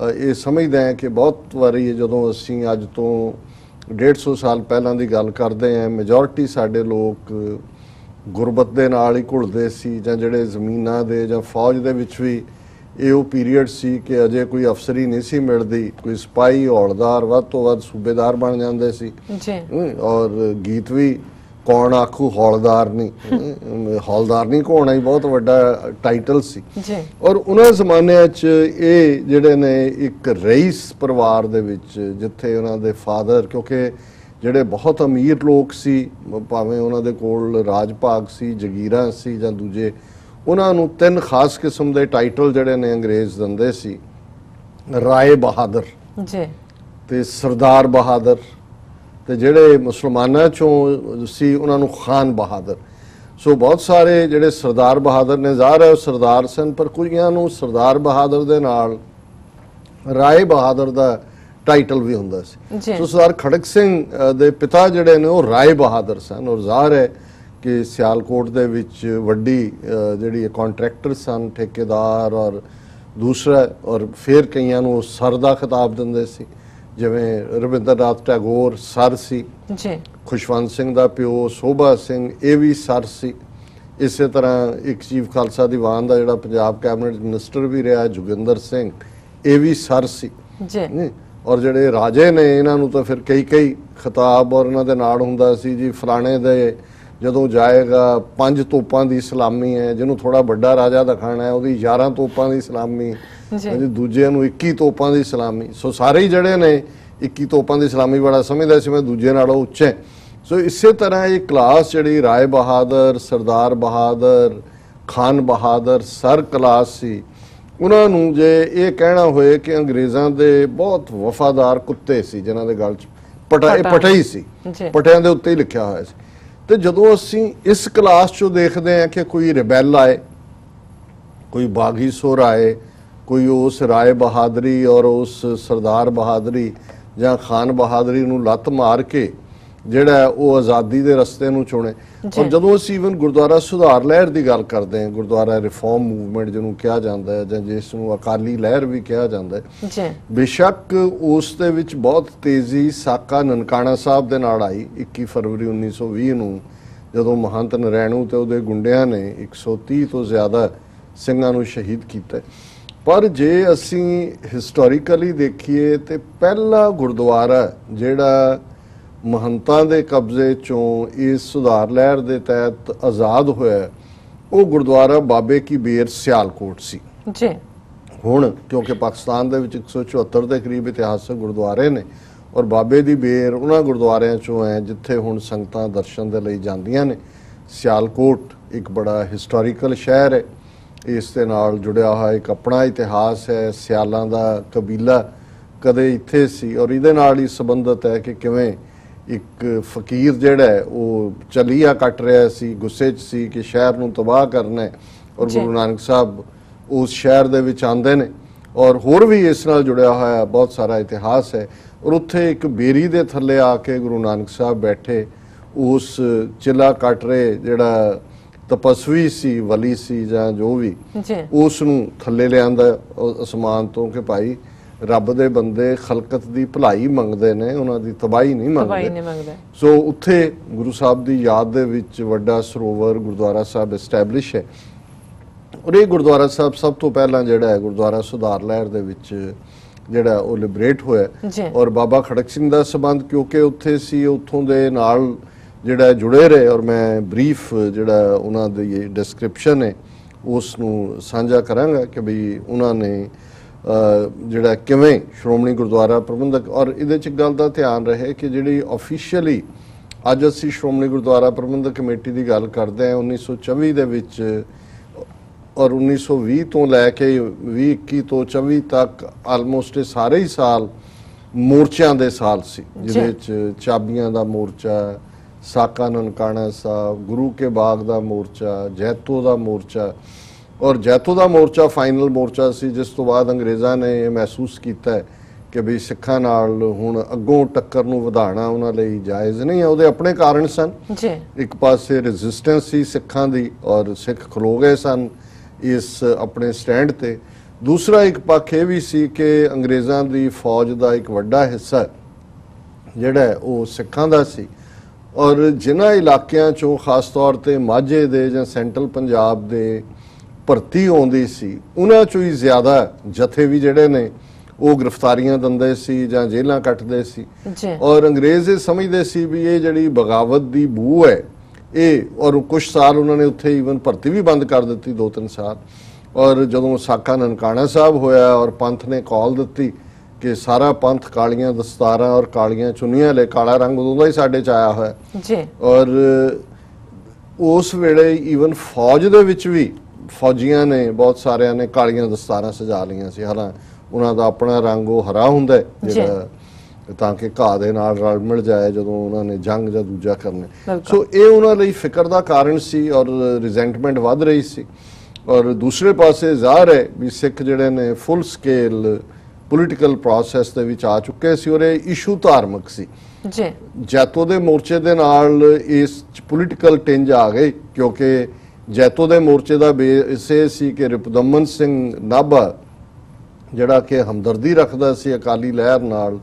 ਇਹ ਸਮਝਦਾ ਹਾਂ ਕਿ ਬਹੁਤ ਵਾਰੀ ਜਦੋਂ ਅਸੀਂ ਅੱਜ ਤੋਂ 150 ਸਾਲ ਪਹਿਲਾਂ ਦੀ ਗੱਲ ਕਰਦੇ ਹਾਂ ਮੈਜੋਰਿਟੀ ਸਾਡੇ ਲੋਕ ਗੁਰਬਤ ਦੇ ਨਾਲ ਹੀ ਘੁਲਦੇ ਸੀ ਜਾਂ ਜਿਹੜੇ ਜ਼ਮੀਨਾਂ ਦੇ ਜਾਂ ਫੌਜ ਦੇ ਵਿੱਚ ਵੀ ਇਹ ਉਹ ਪੀਰੀਅਡ ਸੀ ਕਿ ਅਜੇ ਕੋਈ ਅਫਸਰੀ ਨਹੀਂ ਸੀ ਮਿਲਦੀ, ਕੋਈ ਸਿਪਾਹੀ ਹੌਲਦਾਰ ਵੱਧ ਤੋਂ ਵੱਧ ਸੂਬੇਦਾਰ ਬਣ ਜਾਂਦੇ ਸੀ ਔਰ ਗੀਤ ਵੀ ਕੌਣ ਆਖੂ ਹੌਲਦਾਰ ਨਹੀਂ ਕੌਣਾ ਹੀ ਬਹੁਤ ਵੱਡਾ ਟਾਈਟਲ ਸੀ ਔਰ ਉਹਨਾਂ ਜ਼ਮਾਨਿਆਂ 'ਚ ਇਹ ਜਿਹੜੇ ਨੇ ਇੱਕ ਰਈਸ ਪਰਿਵਾਰ ਦੇ ਵਿੱਚ ਜਿੱਥੇ ਉਹਨਾਂ ਦੇ ਫਾਦਰ ਕਿਉਂਕਿ ਜਿਹੜੇ ਬਹੁਤ ਅਮੀਰ ਲੋਕ ਸੀ ਭਾਵੇਂ ਉਹਨਾਂ ਦੇ ਕੋਲ ਰਾਜ ਭਾਗ ਸੀ ਜਗੀਰਾਂ ਸੀ ਜਾਂ ਦੂਜੇ ਉਹਨਾਂ ਨੂੰ 3 ਖਾਸ ਕਿਸਮ ਦੇ ਟਾਈਟਲ ਜਿਹੜੇ ਨੇ ਅੰਗਰੇਜ਼ ਦਿੰਦੇ ਸੀ ਰਾਏ ਬਹਾਦਰ ਤੇ ਸਰਦਾਰ ਬਹਾਦਰ ਤੇ ਜਿਹੜੇ ਮੁਸਲਮਾਨਾਂ ਚੋਂ ਸੀ ਉਹਨਾਂ ਨੂੰ ਖਾਨ ਬਹਾਦਰ। ਸੋ ਬਹੁਤ ਸਾਰੇ ਜਿਹੜੇ ਸਰਦਾਰ ਬਹਾਦਰ ਨੇ ਜ਼ਾਹਰ ਹੈ ਸਰਦਾਰ ਸਨ ਪਰ ਕੁੜੀਆਂ ਨੂੰ ਸਰਦਾਰ ਬਹਾਦਰ ਦੇ ਨਾਲ ਰਾਏ ਬਹਾਦਰ ਦਾ ਟਾਈਟਲ ਵੀ ਹੁੰਦਾ ਸੀ। ਸੋ ਸਰਦਾਰ ਖੜਕ ਸਿੰਘ ਦੇ ਪਿਤਾ ਜਿਹੜੇ ਨੇ ਉਹ ਰਾਏ ਬਹਾਦਰ ਸਨ ਔਰ ਜ਼ਾਹਰ ਹੈ ਕਿ ਸਿਆਲਕੋਟ ਦੇ ਵਿੱਚ ਵੱਡੀ ਜਿਹੜੀ ਕੰਟਰੈਕਟਰ ਸਨ ਠੇਕੇਦਾਰ ਔਰ ਦੂਸਰਾ ਔਰ ਫਿਰ ਕਈਆਂ ਨੂੰ ਸਰ ਦਾ ਖਿਤਾਬ ਦਿੰਦੇ ਸੀ ਜਿਵੇਂ ਰਵਿੰਦਰਨਾਥ ਟੈਗੋਰ ਸਰ ਸੀ ਖੁਸ਼ਵੰਤ ਸਿੰਘ ਦਾ ਪਿਓ ਸੋਭਾ ਸਿੰਘ ਇਹ ਵੀ ਸਰ ਸੀ। ਇਸੇ ਤਰ੍ਹਾਂ ਇੱਕ ਚੀਫ ਖਾਲਸਾ ਦੀਵਾਨ ਦਾ ਜਿਹੜਾ ਪੰਜਾਬ ਕੈਬਨਿਟ ਮਿਨਿਸਟਰ ਵੀ ਰਿਹਾ ਜੋਗਿੰਦਰ ਸਿੰਘ ਇਹ ਵੀ ਸਰ ਸੀ ਔਰ ਜਿਹੜੇ ਰਾਜੇ ਨੇ ਇਹਨਾਂ ਨੂੰ ਤਾਂ ਫਿਰ ਕਈ ਖਿਤਾਬ ਔਰ ਇਹਨਾਂ ਦੇ ਨਾਲ ਹੁੰਦਾ ਸੀ ਜੀ ਫਲਾਣੇ ਦੇ ਜਦੋਂ ਜਾਏਗਾ 5 ਤੋਪਾਂ ਦੀ ਸਲਾਮੀ ਹੈ ਜਿਹਨੂੰ ਥੋੜਾ ਵੱਡਾ ਰਾਜਾ ਦਿਖਾਣਾ ਹੈ ਉਹਦੀ 11 ਤੋਪਾਂ ਦੀ ਸਲਾਮੀ ਦੂਜੇ ਨੂੰ 21 ਤੋਪਾਂ ਦੀ ਸਲਾਮੀ। ਸੋ ਸਾਰੇ ਹੀ ਜਿਹੜੇ ਨੇ 21 ਤੋਪਾਂ ਦੀ ਸਲਾਮੀ ਬੜਾ ਸਮਝਦਾ ਸੀ ਮੈਂ ਦੂਜੇ ਨਾਲੋਂ ਉੱਚਾ। ਸੋ ਇਸੇ ਤਰ੍ਹਾਂ ਇਹ ਕਲਾਸ ਜਿਹੜੀ ਰਾਏ ਬਹਾਦਰ ਸਰਦਾਰ ਬਹਾਦਰ ਖਾਨ ਬਹਾਦਰ ਸਰ ਕਲਾਸ ਸੀ ਉਹਨਾਂ ਨੂੰ ਜੇ ਇਹ ਕਹਿਣਾ ਹੋਏ ਕਿ ਅੰਗਰੇਜ਼ਾਂ ਦੇ ਬਹੁਤ ਵਫਾਦਾਰ ਕੁੱਤੇ ਸੀ ਜਿਨ੍ਹਾਂ ਦੇ ਗਲ 'ਚ ਪਟਾਈ ਸੀ ਪਟਿਆਂ ਦੇ ਉੱਤੇ ਹੀ ਲਿਖਿਆ ਹੋਇਆ ਸੀ। ਤੇ ਜਦੋਂ ਅਸੀਂ ਇਸ ਕਲਾਸ 'ਚੋਂ ਦੇਖਦੇ ਹਾਂ ਕਿ ਕੋਈ ਰਿਬੈਲ ਆਏ ਕੋਈ ਬਾਗੀ ਸੁਰ ਆਏ ਕੋਈ ਉਸ ਰਾਏ ਬਹਾਦਰੀ ਔਰ ਉਸ ਸਰਦਾਰ ਬਹਾਦਰੀ ਜਾਂ ਖਾਨ ਬਹਾਦਰੀ ਨੂੰ ਲੱਤ ਮਾਰ ਕੇ ਜਿਹੜਾ ਉਹ ਆਜ਼ਾਦੀ ਦੇ ਰਸਤੇ ਨੂੰ ਚੁਣੇ। ਔਰ ਜਦੋਂ ਅਸੀਂ ਈਵਨ ਗੁਰਦੁਆਰਾ ਸੁਧਾਰ ਲਹਿਰ ਦੀ ਗੱਲ ਕਰਦੇ ਹਾਂ ਗੁਰਦੁਆਰਾ ਰਿਫਾਰਮ ਮੂਵਮੈਂਟ ਜਿਹਨੂੰ ਕਿਹਾ ਜਾਂਦਾ ਹੈ ਜਾਂ ਜਿਸ ਨੂੰ ਅਕਾਲੀ ਲਹਿਰ ਵੀ ਕਿਹਾ ਜਾਂਦਾ ਹੈ ਬੇਸ਼ੱਕ ਉਸ ਦੇ ਵਿੱਚ ਬਹੁਤ ਤੇਜ਼ੀ ਸਾਕਾ ਨਨਕਾਣਾ ਸਾਹਿਬ ਦੇ ਨਾਲ ਆਈ 21 ਫਰਵਰੀ 1920 ਨੂੰ ਜਦੋਂ ਮਹੰਤ ਨਰੈਣੂ ਤੇ ਉਹਦੇ ਗੁੰਡਿਆਂ ਨੇ 130 ਤੋਂ ਜ਼ਿਆਦਾ ਸਿੰਘਾਂ ਨੂੰ ਸ਼ਹੀਦ ਕੀਤਾ। ਪਰ ਜੇ ਅਸੀਂ ਹਿਸਟੋਰੀਕਲੀ ਦੇਖੀਏ ਤੇ ਪਹਿਲਾ ਗੁਰਦੁਆਰਾ ਜਿਹੜਾ ਮਹੰਤਾਂ ਦੇ ਕਬਜ਼ੇ ਚੋਂ ਇਸ ਸੁਧਾਰ ਲਹਿਰ ਦੇ ਤਹਿਤ ਆਜ਼ਾਦ ਹੋਇਆ ਉਹ ਗੁਰਦੁਆਰਾ ਬਾਬੇ ਕੀ ਬੇਰ ਸਿਆਲਕੋਟ ਸੀ ਹੁਣ ਕਿਉਂਕਿ ਪਾਕਿਸਤਾਨ ਦੇ ਵਿੱਚ 174 ਦੇ ਕਰੀਬ ਇਤਿਹਾਸਕ ਗੁਰਦੁਆਰੇ ਨੇ ਔਰ ਬਾਬੇ ਦੀ ਬੇਰ ਉਹਨਾਂ ਗੁਰਦੁਆਰਿਆਂ ਚੋਂ ਹੈ ਜਿੱਥੇ ਹੁਣ ਸੰਗਤਾਂ ਦਰਸ਼ਨ ਦੇ ਲਈ ਜਾਂਦੀਆਂ ਨੇ। ਸਿਆਲਕੋਟ ਇੱਕ ਬੜਾ ਹਿਸਟੋਰੀਕਲ ਸ਼ਹਿਰ ਹੈ ਇਸ ਦੇ ਨਾਲ ਜੁੜਿਆ ਹੋਇਆ ਇੱਕ ਆਪਣਾ ਇਤਿਹਾਸ ਹੈ ਸਿਆਲਾਂ ਦਾ ਕਬੀਲਾ ਕਦੇ ਇੱਥੇ ਸੀ ਔਰ ਇਹਦੇ ਨਾਲ ਹੀ ਸੰਬੰਧਿਤ ਹੈ ਕਿ ਕਿਵੇਂ ਇੱਕ ਫਕੀਰ ਜਿਹੜਾ ਹੈ ਉਹ ਚਲੀਆ ਕੱਟ ਰਿਹਾ ਸੀ ਗੁੱਸੇ 'ਚ ਸੀ ਕਿ ਸ਼ਹਿਰ ਨੂੰ ਤਬਾਹ ਕਰਨਾ ਹੈ ਔਰ ਗੁਰੂ ਨਾਨਕ ਸਾਹਿਬ ਉਸ ਸ਼ਹਿਰ ਦੇ ਵਿੱਚ ਆਉਂਦੇ ਨੇ ਔਰ ਹੋਰ ਵੀ ਇਸ ਨਾਲ ਜੁੜਿਆ ਹੋਇਆ ਬਹੁਤ ਸਾਰਾ ਇਤਿਹਾਸ ਹੈ ਔਰ ਉੱਥੇ ਇੱਕ ਬੇਰੀ ਦੇ ਥੱਲੇ ਆ ਕੇ ਗੁਰੂ ਨਾਨਕ ਸਾਹਿਬ ਬੈਠੇ ਉਸ ਚਿਲਾ ਕੱਟ ਰਹੇ ਜਿਹੜਾ ਤਪਸਵੀ ਸੀ, ਵਲੀ ਸੀ ਜਾਂ ਜੋ ਵੀ, ਜੀ ਉਸ ਨੂੰ ਥੱਲੇ ਲਿਆਂਦਾ ਅਸਮਾਨ ਤੋਂ ਕਿ ਭਾਈ ਰੱਬ ਦੇ ਬੰਦੇ ਖਲਕਤ ਦੀ ਭਲਾਈ ਮੰਗਦੇ ਨੇ, ਉਹਨਾਂ ਦੀ ਤਬਾਹੀ ਨਹੀਂ ਮੰਗਦੇ। ਸੋ ਉੱਥੇ ਗੁਰੂ ਸਾਹਿਬ ਦੀ ਯਾਦ ਦੇ ਵਿੱਚ ਵੱਡਾ ਸਰੋਵਰ ਗੁਰਦੁਆਰਾ ਸਾਹਿਬ ਐਸਟੈਬਲਿਸ਼ ਹੈ। ਔਰ ਇਹ ਗੁਰਦੁਆਰਾ ਸਾਹਿਬ ਸਭ ਤੋਂ ਪਹਿਲਾਂ ਜਿਹੜਾ ਹੈ ਗੁਰਦੁਆਰਾ ਸੁਧਾਰ ਲਹਿਰ ਦੇ ਵਿੱਚ ਜਿਹੜਾ ਉਹ ਲਿਬਰੇਟ ਹੋਇਆ। ਔਰ ਬਾਬਾ ਖੜਕ ਸਿੰਘ ਦਾ ਸੰਬੰਧ ਕਿਉਂਕਿ ਉੱਥੇ ਸੀ, ਉੱਥੋਂ ਦੇ ਨਾਲ ਜਿਹੜਾ ਜੁੜੇ ਰਹੇ। ਔਰ ਮੈਂ ਬਰੀਫ ਜਿਹੜਾ ਉਹਨਾਂ ਦੀ ਡਿਸਕ੍ਰਿਪਸ਼ਨ ਹੈ ਉਸ ਨੂੰ ਸਾਂਝਾ ਕਰਾਂਗਾ ਕਿ ਬਈ ਉਹਨਾਂ ਨੇ ਜਿਹੜਾ ਕਿਵੇਂ ਸ਼੍ਰੋਮਣੀ ਗੁਰਦੁਆਰਾ ਪ੍ਰਬੰਧਕ, ਔਰ ਇਹਦੇ 'ਚ ਗੱਲ ਦਾ ਧਿਆਨ ਰਹੇ ਕਿ ਜਿਹੜੀ ਆਫੀਸ਼ੀਅਲੀ ਅੱਜ ਅਸੀਂ ਸ਼੍ਰੋਮਣੀ ਗੁਰਦੁਆਰਾ ਪ੍ਰਬੰਧਕ ਕਮੇਟੀ ਦੀ ਗੱਲ ਕਰਦੇ ਹਾਂ 1924 ਦੇ ਵਿੱਚ, ਔਰ 1920 ਤੋਂ ਲੈ ਕੇ 2021 ਤੋਂ 24 ਤੱਕ ਆਲਮੋਸਟ ਇਹ ਸਾਰੇ ਹੀ ਸਾਲ ਮੋਰਚਿਆਂ ਦੇ ਸਾਲ ਸੀ, ਜਿਹਦੇ ਵਿੱਚ ਚਾਬੀਆਂ ਦਾ ਮੋਰਚਾ, ਸਾਕਾ ਨਨਕਾਣਾ ਸਾਹਿਬ, ਗੁਰੂ ਕੇ ਬਾਗ ਦਾ ਮੋਰਚਾ, ਜੈਤੋ ਦਾ ਮੋਰਚਾ। ਔਰ ਜੈਤੋ ਦਾ ਮੋਰਚਾ ਫਾਈਨਲ ਮੋਰਚਾ ਸੀ, ਜਿਸ ਤੋਂ ਬਾਅਦ ਅੰਗਰੇਜ਼ਾਂ ਨੇ ਇਹ ਮਹਿਸੂਸ ਕੀਤਾ ਹੈ ਕਿ ਵੀ ਸਿੱਖਾਂ ਨਾਲ ਹੁਣ ਅੱਗੋਂ ਟੱਕਰ ਨੂੰ ਵਧਾਉਣਾ ਉਹਨਾਂ ਲਈ ਜਾਇਜ਼ ਨਹੀਂ ਹੈ। ਉਹਦੇ ਆਪਣੇ ਕਾਰਨ ਸਨ। ਇੱਕ ਪਾਸੇ ਰੈਜ਼ਿਸਟੈਂਸ ਸੀ ਸਿੱਖਾਂ ਦੀ ਔਰ ਸਿੱਖ ਖਲੋ ਗਏ ਸਨ ਇਸ ਆਪਣੇ ਸਟੈਂਡ ਤੇ। ਦੂਸਰਾ ਇੱਕ ਪੱਖ ਇਹ ਵੀ ਸੀ ਕਿ ਅੰਗਰੇਜ਼ਾਂ ਦੀ ਫੌਜ ਦਾ ਇੱਕ ਵੱਡਾ ਹਿੱਸਾ ਜਿਹੜਾ ਉਹ ਸਿੱਖਾਂ ਦਾ ਸੀ। ਔਰ ਜਿਨ੍ਹਾਂ ਇਲਾਕਿਆਂ 'ਚੋਂ ਖਾਸ ਤੌਰ 'ਤੇ ਮਾਝੇ ਦੇ ਜਾਂ ਸੈਂਟਰਲ ਪੰਜਾਬ ਦੇ ਭਰਤੀ ਆਉਂਦੀ ਸੀ, ਉਹਨਾਂ 'ਚੋਂ ਹੀ ਜ਼ਿਆਦਾ ਜਥੇ ਵੀ ਜਿਹੜੇ ਨੇ ਉਹ ਗ੍ਰਿਫਤਾਰੀਆਂ ਦਿੰਦੇ ਸੀ ਜਾਂ ਜੇਲ੍ਹਾਂ ਕੱਟਦੇ ਸੀ। ਔਰ ਅੰਗਰੇਜ਼ ਇਹ ਸਮਝਦੇ ਸੀ ਵੀ ਇਹ ਜਿਹੜੀ ਬਗਾਵਤ ਦੀ ਬੂ ਹੈ ਇਹ, ਔਰ ਕੁਝ ਸਾਲ ਉਹਨਾਂ ਨੇ ਉੱਥੇ ਈਵਨ ਭਰਤੀ ਵੀ ਬੰਦ ਕਰ ਦਿੱਤੀ 2-3 ਸਾਲ। ਔਰ ਜਦੋਂ ਸਾਕਾ ਨਨਕਾਣਾ ਸਾਹਿਬ ਹੋਇਆ ਔਰ ਪੰਥ ਨੇ ਕਾਲ ਦਿੱਤੀ ਕਿ ਸਾਰਾ ਪੰਥ ਕਾਲੀਆਂ ਦਸਤਾਰਾਂ ਔਰ ਕਾਲੀਆਂ ਚੁੰਨੀਆਂ ਲੈ, ਕਾਲਾ ਰੰਗ ਉਦੋਂ ਦਾ ਹੀ ਸਾਡੇ 'ਚ ਆਇਆ ਹੋਇਆ। ਔਰ ਉਸ ਵੇਲੇ ਈਵਨ ਫੌਜ ਦੇ ਵਿੱਚ ਵੀ ਫੌਜੀਆਂ ਨੇ ਬਹੁਤ ਸਾਰਿਆਂ ਨੇ ਕਾਲੀਆਂ ਦਸਤਾਰਾਂ ਸਜਾ ਲਈਆਂ ਸੀ। ਹਾਲਾਂ ਉਹਨਾਂ ਦਾ ਆਪਣਾ ਰੰਗ ਉਹ ਹਰਾ ਹੁੰਦਾ ਜਿਹੜਾ ਤਾਂ ਕਿ ਘਾਹ ਦੇ ਨਾਲ ਰਲ ਮਿਲ ਜਾਏ ਜਦੋਂ ਉਹਨਾਂ ਨੇ ਜੰਗ ਜਾਂ ਦੂਜਾ ਕਰਨਾ। ਸੋ ਇਹ ਉਹਨਾਂ ਲਈ ਫਿਕਰ ਦਾ ਕਾਰਨ ਸੀ ਔਰ ਰਿਜ਼ੈਂਟਮੈਂਟ ਵੱਧ ਰਹੀ ਸੀ। ਔਰ ਦੂਸਰੇ ਪਾਸੇ ਜ਼ਾਹਰ ਹੈ ਵੀ ਸਿੱਖ ਜਿਹੜੇ ਨੇ ਫੁੱਲ ਸਕੇਲ ਪੋਲੀਟੀਕਲ ਪ੍ਰੋਸੈਸ ਦੇ ਵਿੱਚ ਆ ਚੁੱਕੇ ਸੀ ਔਰ ਇਹ ਇਸ਼ੂ ਧਾਰਮਿਕ ਸੀ। ਜੈਤੋ ਦੇ ਮੋਰਚੇ ਦੇ ਨਾਲ ਇਸ ਪੋਲੀਟੀਕਲ ਟਿੰਜ ਆ ਗਈ ਕਿਉਂਕਿ ਜੈਤੋ ਦੇ ਮੋਰਚੇ ਦਾ ਬੇਸ ਇਹ ਸੀ ਕਿ ਰਿਪੁਦਮਨ ਸਿੰਘ ਨਾਭਾ ਜਿਹੜਾ ਕਿ ਹਮਦਰਦੀ ਰੱਖਦਾ ਸੀ ਅਕਾਲੀ ਲਹਿਰ ਨਾਲ,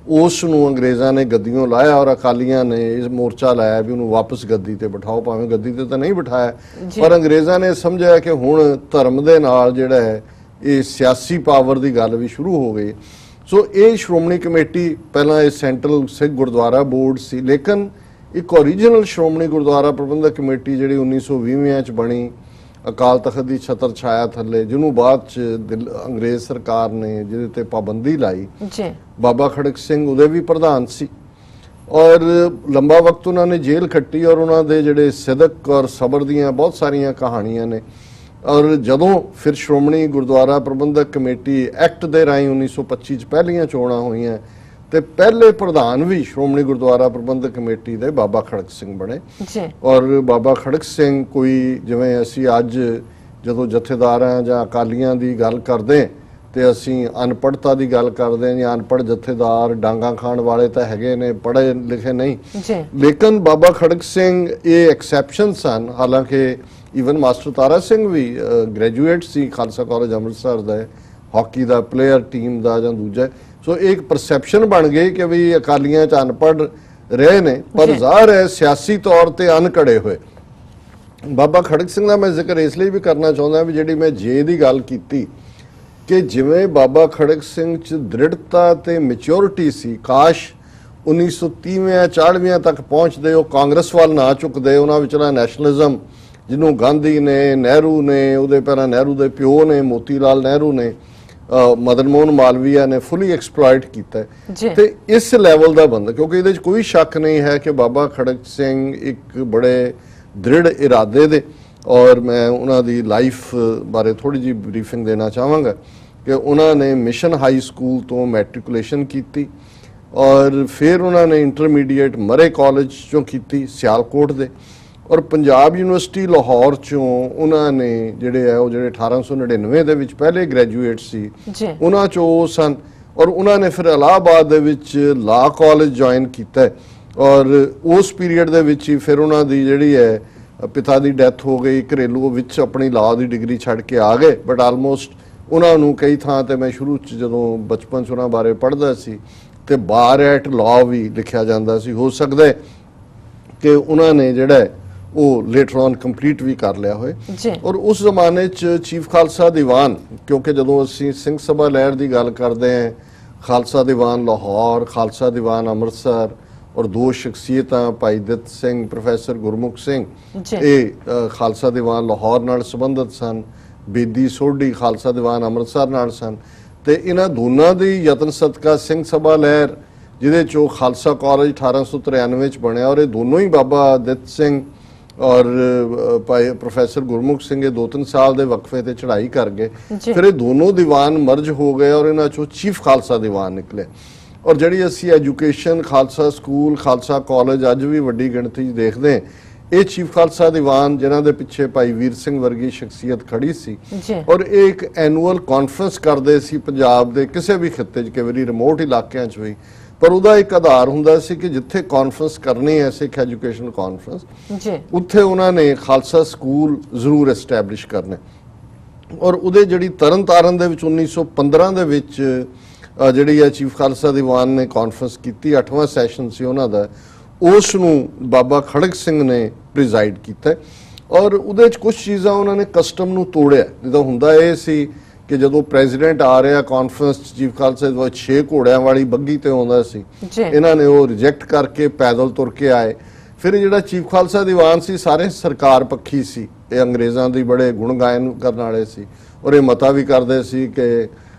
ਉਸ ਨੂੰ ਅੰਗਰੇਜ਼ਾਂ ਨੇ ਗੱਦੀਆਂ ਲਾਇਆ ਔਰ ਅਕਾਲੀਆਂ ਨੇ ਇਸ ਮੋਰਚਾ ਲਾਇਆ ਵੀ ਉਹਨੂੰ ਵਾਪਸ ਗੱਦੀ ਤੇ ਬਿਠਾਓ। ਭਾਵੇਂ ਗੱਦੀ ਤੇ ਤਾਂ ਨਹੀਂ ਬਿਠਾਇਆ, ਪਰ ਅੰਗਰੇਜ਼ਾਂ ਨੇ ਸਮਝਿਆ ਕਿ ਹੁਣ ਧਰਮ ਦੇ ਨਾਲ ਜਿਹੜਾ ਹੈ ਇਹ ਸਿਆਸੀ ਪਾਵਰ ਦੀ ਗੱਲ ਵੀ ਸ਼ੁਰੂ ਹੋ ਗਈ। ਸੋ ਇਹ ਸ਼੍ਰੋਮਣੀ ਕਮੇਟੀ ਪਹਿਲਾਂ ਇਹ ਸੈਂਟਰਲ ਸਿੱਖ ਗੁਰਦੁਆਰਾ ਬੋਰਡ ਸੀ, ਲੇਕਿਨ ਇੱਕ ਓਰੀਜਨਲ ਸ਼੍ਰੋਮਣੀ ਗੁਰਦੁਆਰਾ ਪ੍ਰਬੰਧਕ ਕਮੇਟੀ ਜਿਹੜੀ 1920 'ਚ ਬਣੀ ਅਕਾਲ ਤਖਤ ਦੀ ਛਤਰ ਛਾਇਆ ਥੱਲੇ, ਜਿਹਨੂੰ ਬਾਅਦ 'ਚ ਅੰਗਰੇਜ਼ ਸਰਕਾਰ ਨੇ ਜਿਹਦੇ ਤੇ ਪਾਬੰਦੀ ਲਾਈ। ਬਾਬਾ ਖੜਕ ਸਿੰਘ ਉਹਦੇ ਵੀ ਪ੍ਰਧਾਨ ਸੀ ਔਰ ਲੰਬਾ ਵਕਤ ਉਹਨਾਂ ਨੇ ਜੇਲ੍ਹ ਕੱਟੀ ਔਰ ਉਹਨਾਂ ਦੇ ਜਿਹੜੇ ਸਿਦਕ ਔਰ ਸਬਰ ਦੀਆਂ ਬਹੁਤ ਸਾਰੀਆਂ ਕਹਾਣੀਆਂ ਨੇ। ਔਰ ਜਦੋਂ ਫਿਰ ਸ਼੍ਰੋਮਣੀ ਗੁਰਦੁਆਰਾ ਪ੍ਰਬੰਧਕ ਕਮੇਟੀ ਐਕਟ ਦੇ ਰਾਹੀਂ 1925 'ਚ ਪਹਿਲੀਆਂ ਚੋਣਾਂ ਹੋਈਆਂ ਤੇ ਪਹਿਲੇ ਪ੍ਰਧਾਨ ਵੀ ਸ਼੍ਰੋਮਣੀ ਗੁਰਦੁਆਰਾ ਪ੍ਰਬੰਧਕ ਕਮੇਟੀ ਦੇ ਬਾਬਾ ਖੜਕ ਸਿੰਘ ਬਣੇ। ਔਰ ਬਾਬਾ ਖੜਕ ਸਿੰਘ ਕੋਈ ਜਿਵੇਂ ਅਸੀਂ ਅੱਜ ਜਦੋਂ ਜਥੇਦਾਰਾਂ ਜਾਂ ਅਕਾਲੀਆਂ ਦੀ ਗੱਲ ਕਰਦੇ ਤੇ ਅਸੀਂ ਅਨਪੜ੍ਹਤਾ ਦੀ ਗੱਲ ਕਰਦੇ ਹਾਂ ਜਾਂ ਅਨਪੜ੍ਹ ਜਥੇਦਾਰ ਡਾਂਗਾ ਖਾਣ ਵਾਲੇ ਤਾਂ ਹੈਗੇ ਨੇ, ਪੜ੍ਹੇ ਲਿਖੇ ਨਹੀਂ, ਲੇਕਿਨ ਬਾਬਾ ਖੜਕ ਸਿੰਘ ਇਹ ਐਕਸੈਪਸ਼ਨ ਸਨ। ਹਾਲਾਂਕਿ ਈਵਨ ਮਾਸਟਰ ਤਾਰਾ ਸਿੰਘ ਵੀ ਗ੍ਰੈਜੂਏਟ ਸੀ ਖਾਲਸਾ ਕਾਲਜ ਅੰਮ੍ਰਿਤਸਰ ਦਾ, ਹਾਕੀ ਦਾ ਪਲੇਅਰ ਟੀਮ ਦਾ ਜਾਂ ਦੂਜਾ। ਸੋ ਇੱਕ ਪਰਸੈਪਸ਼ਨ ਬਣ ਗਈ ਕਿ ਵੀ ਅਕਾਲੀਆਂ 'ਚ ਅਨਪੜ੍ਹ ਰਹੇ ਨੇ, ਪਰ ਜ਼ਾਹਰ ਹੈ ਸਿਆਸੀ ਤੌਰ ਤੇ ਅਨਕੜੇ ਹੋਏ। ਬਾਬਾ ਖੜਕ ਸਿੰਘ ਦਾ ਮੈਂ ਜ਼ਿਕਰ ਇਸ ਲਈ ਵੀ ਕਰਨਾ ਚਾਹੁੰਦਾ ਵੀ ਜਿਹੜੀ ਮੈਂ ਜੇ ਦੀ ਗੱਲ ਕੀਤੀ ਕਿ ਜਿਵੇਂ ਬਾਬਾ ਖੜਕ ਸਿੰਘ 'ਚ ਦ੍ਰਿੜਤਾ ਤੇ ਮੈਚਿਓਰਿਟੀ ਸੀ, ਕਾਸ਼ 1930 40 ਤੱਕ ਪਹੁੰਚਦੇ, ਉਹ ਕਾਂਗਰਸ ਵੱਲ ਨਾ ਝੁਕਦੇ, ਉਹਨਾਂ ਵਿਚਲਾ ਨੈਸ਼ਨਲਿਜ਼ਮ ਜਿਹਨੂੰ ਗਾਂਧੀ ਨੇ, ਨਹਿਰੂ ਨੇ, ਉਹਦੇ ਪਹਿਲਾਂ ਨਹਿਰੂ ਦੇ ਪਿਓ ਨੇ ਮੋਤੀ ਲਾਲ ਨਹਿਰੂ ਨੇ, ਮਦਨ ਮੋਹਨ ਮਾਲਵੀਆ ਨੇ ਫੁੱਲੀ ਐਕਸਪਲੋਇਟ ਕੀਤਾ ਤੇ ਇਸ ਲੈਵਲ ਦਾ ਬੰਦਾ, ਕਿਉਂਕਿ ਇਹਦੇ 'ਚ ਕੋਈ ਸ਼ੱਕ ਨਹੀਂ ਹੈ ਕਿ ਬਾਬਾ ਖੜਕ ਸਿੰਘ ਇੱਕ ਬੜੇ ਦ੍ਰਿੜ ਇਰਾਦੇ ਦੇ, ਔਰ ਮੈਂ ਉਹਨਾਂ ਦੀ ਲਾਈਫ ਬਾਰੇ ਥੋੜੀ ਜਿਹੀ ਬਰੀਫਿੰਗ ਦੇਣਾ ਚਾਹਾਂਗਾ ਕਿ ਉਹਨਾਂ ਨੇ ਮਿਸ਼ਨ ਹਾਈ ਸਕੂਲ ਤੋਂ ਮੈਟ੍ਰਿਕੂਲੇਸ਼ਨ ਕੀਤੀ ਔਰ ਫਿਰ ਉਹਨਾਂ ਨੇ ਇੰਟਰਮੀਡੀਏਟ ਮਰੇ ਕਾਲਜ ਚੋਂ ਕੀਤੀ ਸਿਆਲਕੋਟ ਦੇ, ਔਰ ਪੰਜਾਬ ਯੂਨੀਵਰਸਿਟੀ ਲਾਹੌਰ ਚੋਂ ਉਹਨਾਂ ਨੇ ਜਿਹੜੇ 1899 ਦੇ ਵਿੱਚ ਪਹਿਲੇ ਗ੍ਰੈਜੂਏਟ ਸੀ ਉਹਨਾਂ ਚੋਂ ਉਹ ਸਨ। ਔਰ ਉਹਨਾਂ ਨੇ ਫਿਰ ਇਲਾਹਾਬਾਦ ਦੇ ਵਿੱਚ ਲਾ ਕਾਲਜ ਜੁਆਇਨ ਕੀਤਾ ਔਰ ਉਸ ਪੀਰੀਅਡ ਦੇ ਵਿੱਚ ਹੀ ਫਿਰ ਉਹਨਾਂ ਦੀ ਜਿਹੜੀ ਹੈ ਪਿਤਾ ਦੀ ਡੈਥ ਹੋ ਗਈ, ਘਰੇਲੂ ਵਿੱਚ ਆਪਣੀ ਲਾਅ ਦੀ ਡਿਗਰੀ ਛੱਡ ਕੇ ਆ ਗਏ, ਬਟ ਆਲਮੋਸਟ ਉਹਨਾਂ ਨੂੰ ਕਈ ਥਾਂ ਤੇ ਮੈਂ ਸ਼ੁਰੂ 'ਚ ਜਦੋਂ ਬਚਪਨ 'ਚ ਉਹਨਾਂ ਬਾਰੇ ਪੜ੍ਹਦਾ ਸੀ ਤੇ ਬਾਰ ਐਟ ਲਾਅ ਵੀ ਲਿਖਿਆ ਜਾਂਦਾ ਸੀ। ਹੋ ਸਕਦਾ ਹੈ ਕਿ ਉਹਨਾਂ ਨੇ ਜਿਹੜਾ ਉਹ ਲੇਟਰ ਔਨ ਕੰਪਲੀਟ ਵੀ ਕਰ ਲਿਆ ਹੋਏ। ਔਰ ਉਸ ਜ਼ਮਾਨੇ 'ਚ ਚੀਫ ਖਾਲਸਾ ਦੀਵਾਨ, ਕਿਉਂਕਿ ਜਦੋਂ ਅਸੀਂ ਸਿੰਘ ਸਭਾ ਲਹਿਰ ਦੀ ਗੱਲ ਕਰਦੇ ਹਾਂ, ਖਾਲਸਾ ਦੀਵਾਨ ਲਾਹੌਰ, ਖਾਲਸਾ ਦੀਵਾਨ ਅੰਮ੍ਰਿਤਸਰ ਔਰ ਦੋ ਸ਼ਖਸੀਅਤਾਂ ਭਾਈ ਦਿੱਤ ਸਿੰਘ, ਪ੍ਰੋਫੈਸਰ ਗੁਰਮੁਖ ਸਿੰਘ, ਇਹ ਖਾਲਸਾ ਦੀਵਾਨ ਲਾਹੌਰ ਨਾਲ ਸੰਬੰਧਿਤ ਸਨ। ਬੇਦੀ ਸੋਢੀ ਖਾਲਸਾ ਦੀਵਾਨ ਅੰਮ੍ਰਿਤਸਰ ਨਾਲ ਸਨ ਤੇ ਇਹਨਾਂ ਦੋਨਾਂ ਦੀ ਯਤਨ ਸਦਕਾ ਸਿੰਘ ਸਭਾ ਲਹਿਰ, ਜਿਹਦੇ 'ਚੋਂ ਖਾਲਸਾ ਕਾਲਜ 1893 'ਚ ਬਣਿਆ, ਔਰ ਇਹ ਦੋਨੋਂ ਹੀ ਬਾਬਾ ਦਿੱਤ ਸਿੰਘ ਔਰ ਭਾਈ ਪ੍ਰੋਫੈਸਰ ਗੁਰਮੁਖ ਸਿੰਘ ਇਹ 2-3 ਸਾਲ ਦੇ ਵਕਫੇ ਤੇ ਚੜ੍ਹਾਈ ਕਰ ਗਏ। ਫਿਰ ਇਹ ਦੋਨੋਂ ਦੀਵਾਨ ਮਰਜ ਹੋ ਗਏ ਔਰ ਇਹਨਾਂ 'ਚੋਂ ਚੀਫ ਖਾਲਸਾ ਦੀਵਾਨ ਨਿਕਲੇ। ਔਰ ਜਿਹੜੀ ਅਸੀਂ education, Khalsa school, Khalsa college ਅੱਜ ਵੀ ਵੱਡੀ ਗਿਣਤੀ 'ਚ ਦੇਖਦੇ ਹਾਂ, ਇਹ ਚੀਫ ਖਾਲਸਾ ਦੀਵਾਨ ਜਿਨ੍ਹਾਂ ਦੇ ਪਿੱਛੇ ਭਾਈ ਵੀਰ ਸਿੰਘ ਵਰਗੀ ਸ਼ਖਸੀਅਤ ਖੜੀ ਸੀ। ਔਰ ਇਹ ਇੱਕ ਐਨੂਅਲ ਕਾਨਫਰੰਸ ਕਰਦੇ ਸੀ ਪੰਜਾਬ ਦੇ ਕਿਸੇ ਵੀ ਖਿੱਤੇ 'ਚ, ਕਈ ਵਾਰੀ ਰਿਮੋਟ ਇਲਾਕਿਆਂ 'ਚ ਵੀ, ਪਰ ਉਹਦਾ ਇੱਕ ਆਧਾਰ ਹੁੰਦਾ ਸੀ ਕਿ ਜਿੱਥੇ ਕਾਨਫਰੰਸ ਕਰਨੀ ਹੈ ਸਿੱਖ ਐਜੂਕੇਸ਼ਨ ਕਾਨਫਰੰਸ, ਉੱਥੇ ਉਹਨਾਂ ਨੇ ਖਾਲਸਾ ਸਕੂਲ ਜ਼ਰੂਰ ਐਸਟੈਬਲਿਸ਼ ਕਰਨੇ। ਔਰ ਉਹਦੇ ਜਿਹੜੀ ਤਰਨ ਤਾਰਨ ਦੇ ਵਿੱਚ 1915 ਦੇ ਵਿੱਚ ਜਿਹੜੀ ਹੈ ਚੀਫ ਖਾਲਸਾ ਦੀਵਾਨ ਨੇ ਕਾਨਫਰੰਸ ਕੀਤੀ, 8ਵਾਂ ਸੈਸ਼ਨ ਸੀ ਉਹਨਾਂ ਦਾ, ਉਸ ਨੂੰ ਬਾਬਾ ਖੜਕ ਸਿੰਘ ਨੇ ਪ੍ਰੀਜ਼ਾਈਡ ਕੀਤਾ। ਔਰ ਉਹਦੇ 'ਚ ਕੁਝ ਚੀਜ਼ਾਂ ਉਹਨਾਂ ਨੇ ਕਸਟਮ ਨੂੰ ਤੋੜਿਆ। ਜਿੱਦਾਂ ਹੁੰਦਾ ਇਹ ਸੀ ਕਿ ਜਦੋਂ ਪ੍ਰੈਜ਼ੀਡੈਂਟ ਆ ਰਿਹਾ ਕਾਨਫਰੰਸ 'ਚ, ਚੀਫ ਖਾਲਸਾ ਦੀਵਾਨ 6 ਘੋੜਿਆਂ ਵਾਲੀ ਬੱਗੀ ਤੇ ਆਉਂਦਾ ਸੀ, ਇਹਨਾਂ ਨੇ ਉਹ ਰਿਜੈਕਟ ਕਰਕੇ ਪੈਦਲ ਤੁਰ ਕੇ ਆਏ। ਫਿਰ ਜਿਹੜਾ ਚੀਫ ਖਾਲਸਾ ਦੀਵਾਨ ਸੀ ਸਾਰੇ ਸਰਕਾਰ ਪੱਖੀ ਸੀ, ਇਹ ਅੰਗਰੇਜ਼ਾਂ ਦੀ ਬੜੇ ਗੁਣ ਗਾਇਨ ਕਰਨ ਵਾਲੇ ਸੀ ਔਰ ਇਹ ਮਤਾ ਵੀ ਕਰਦੇ ਸੀ ਕਿ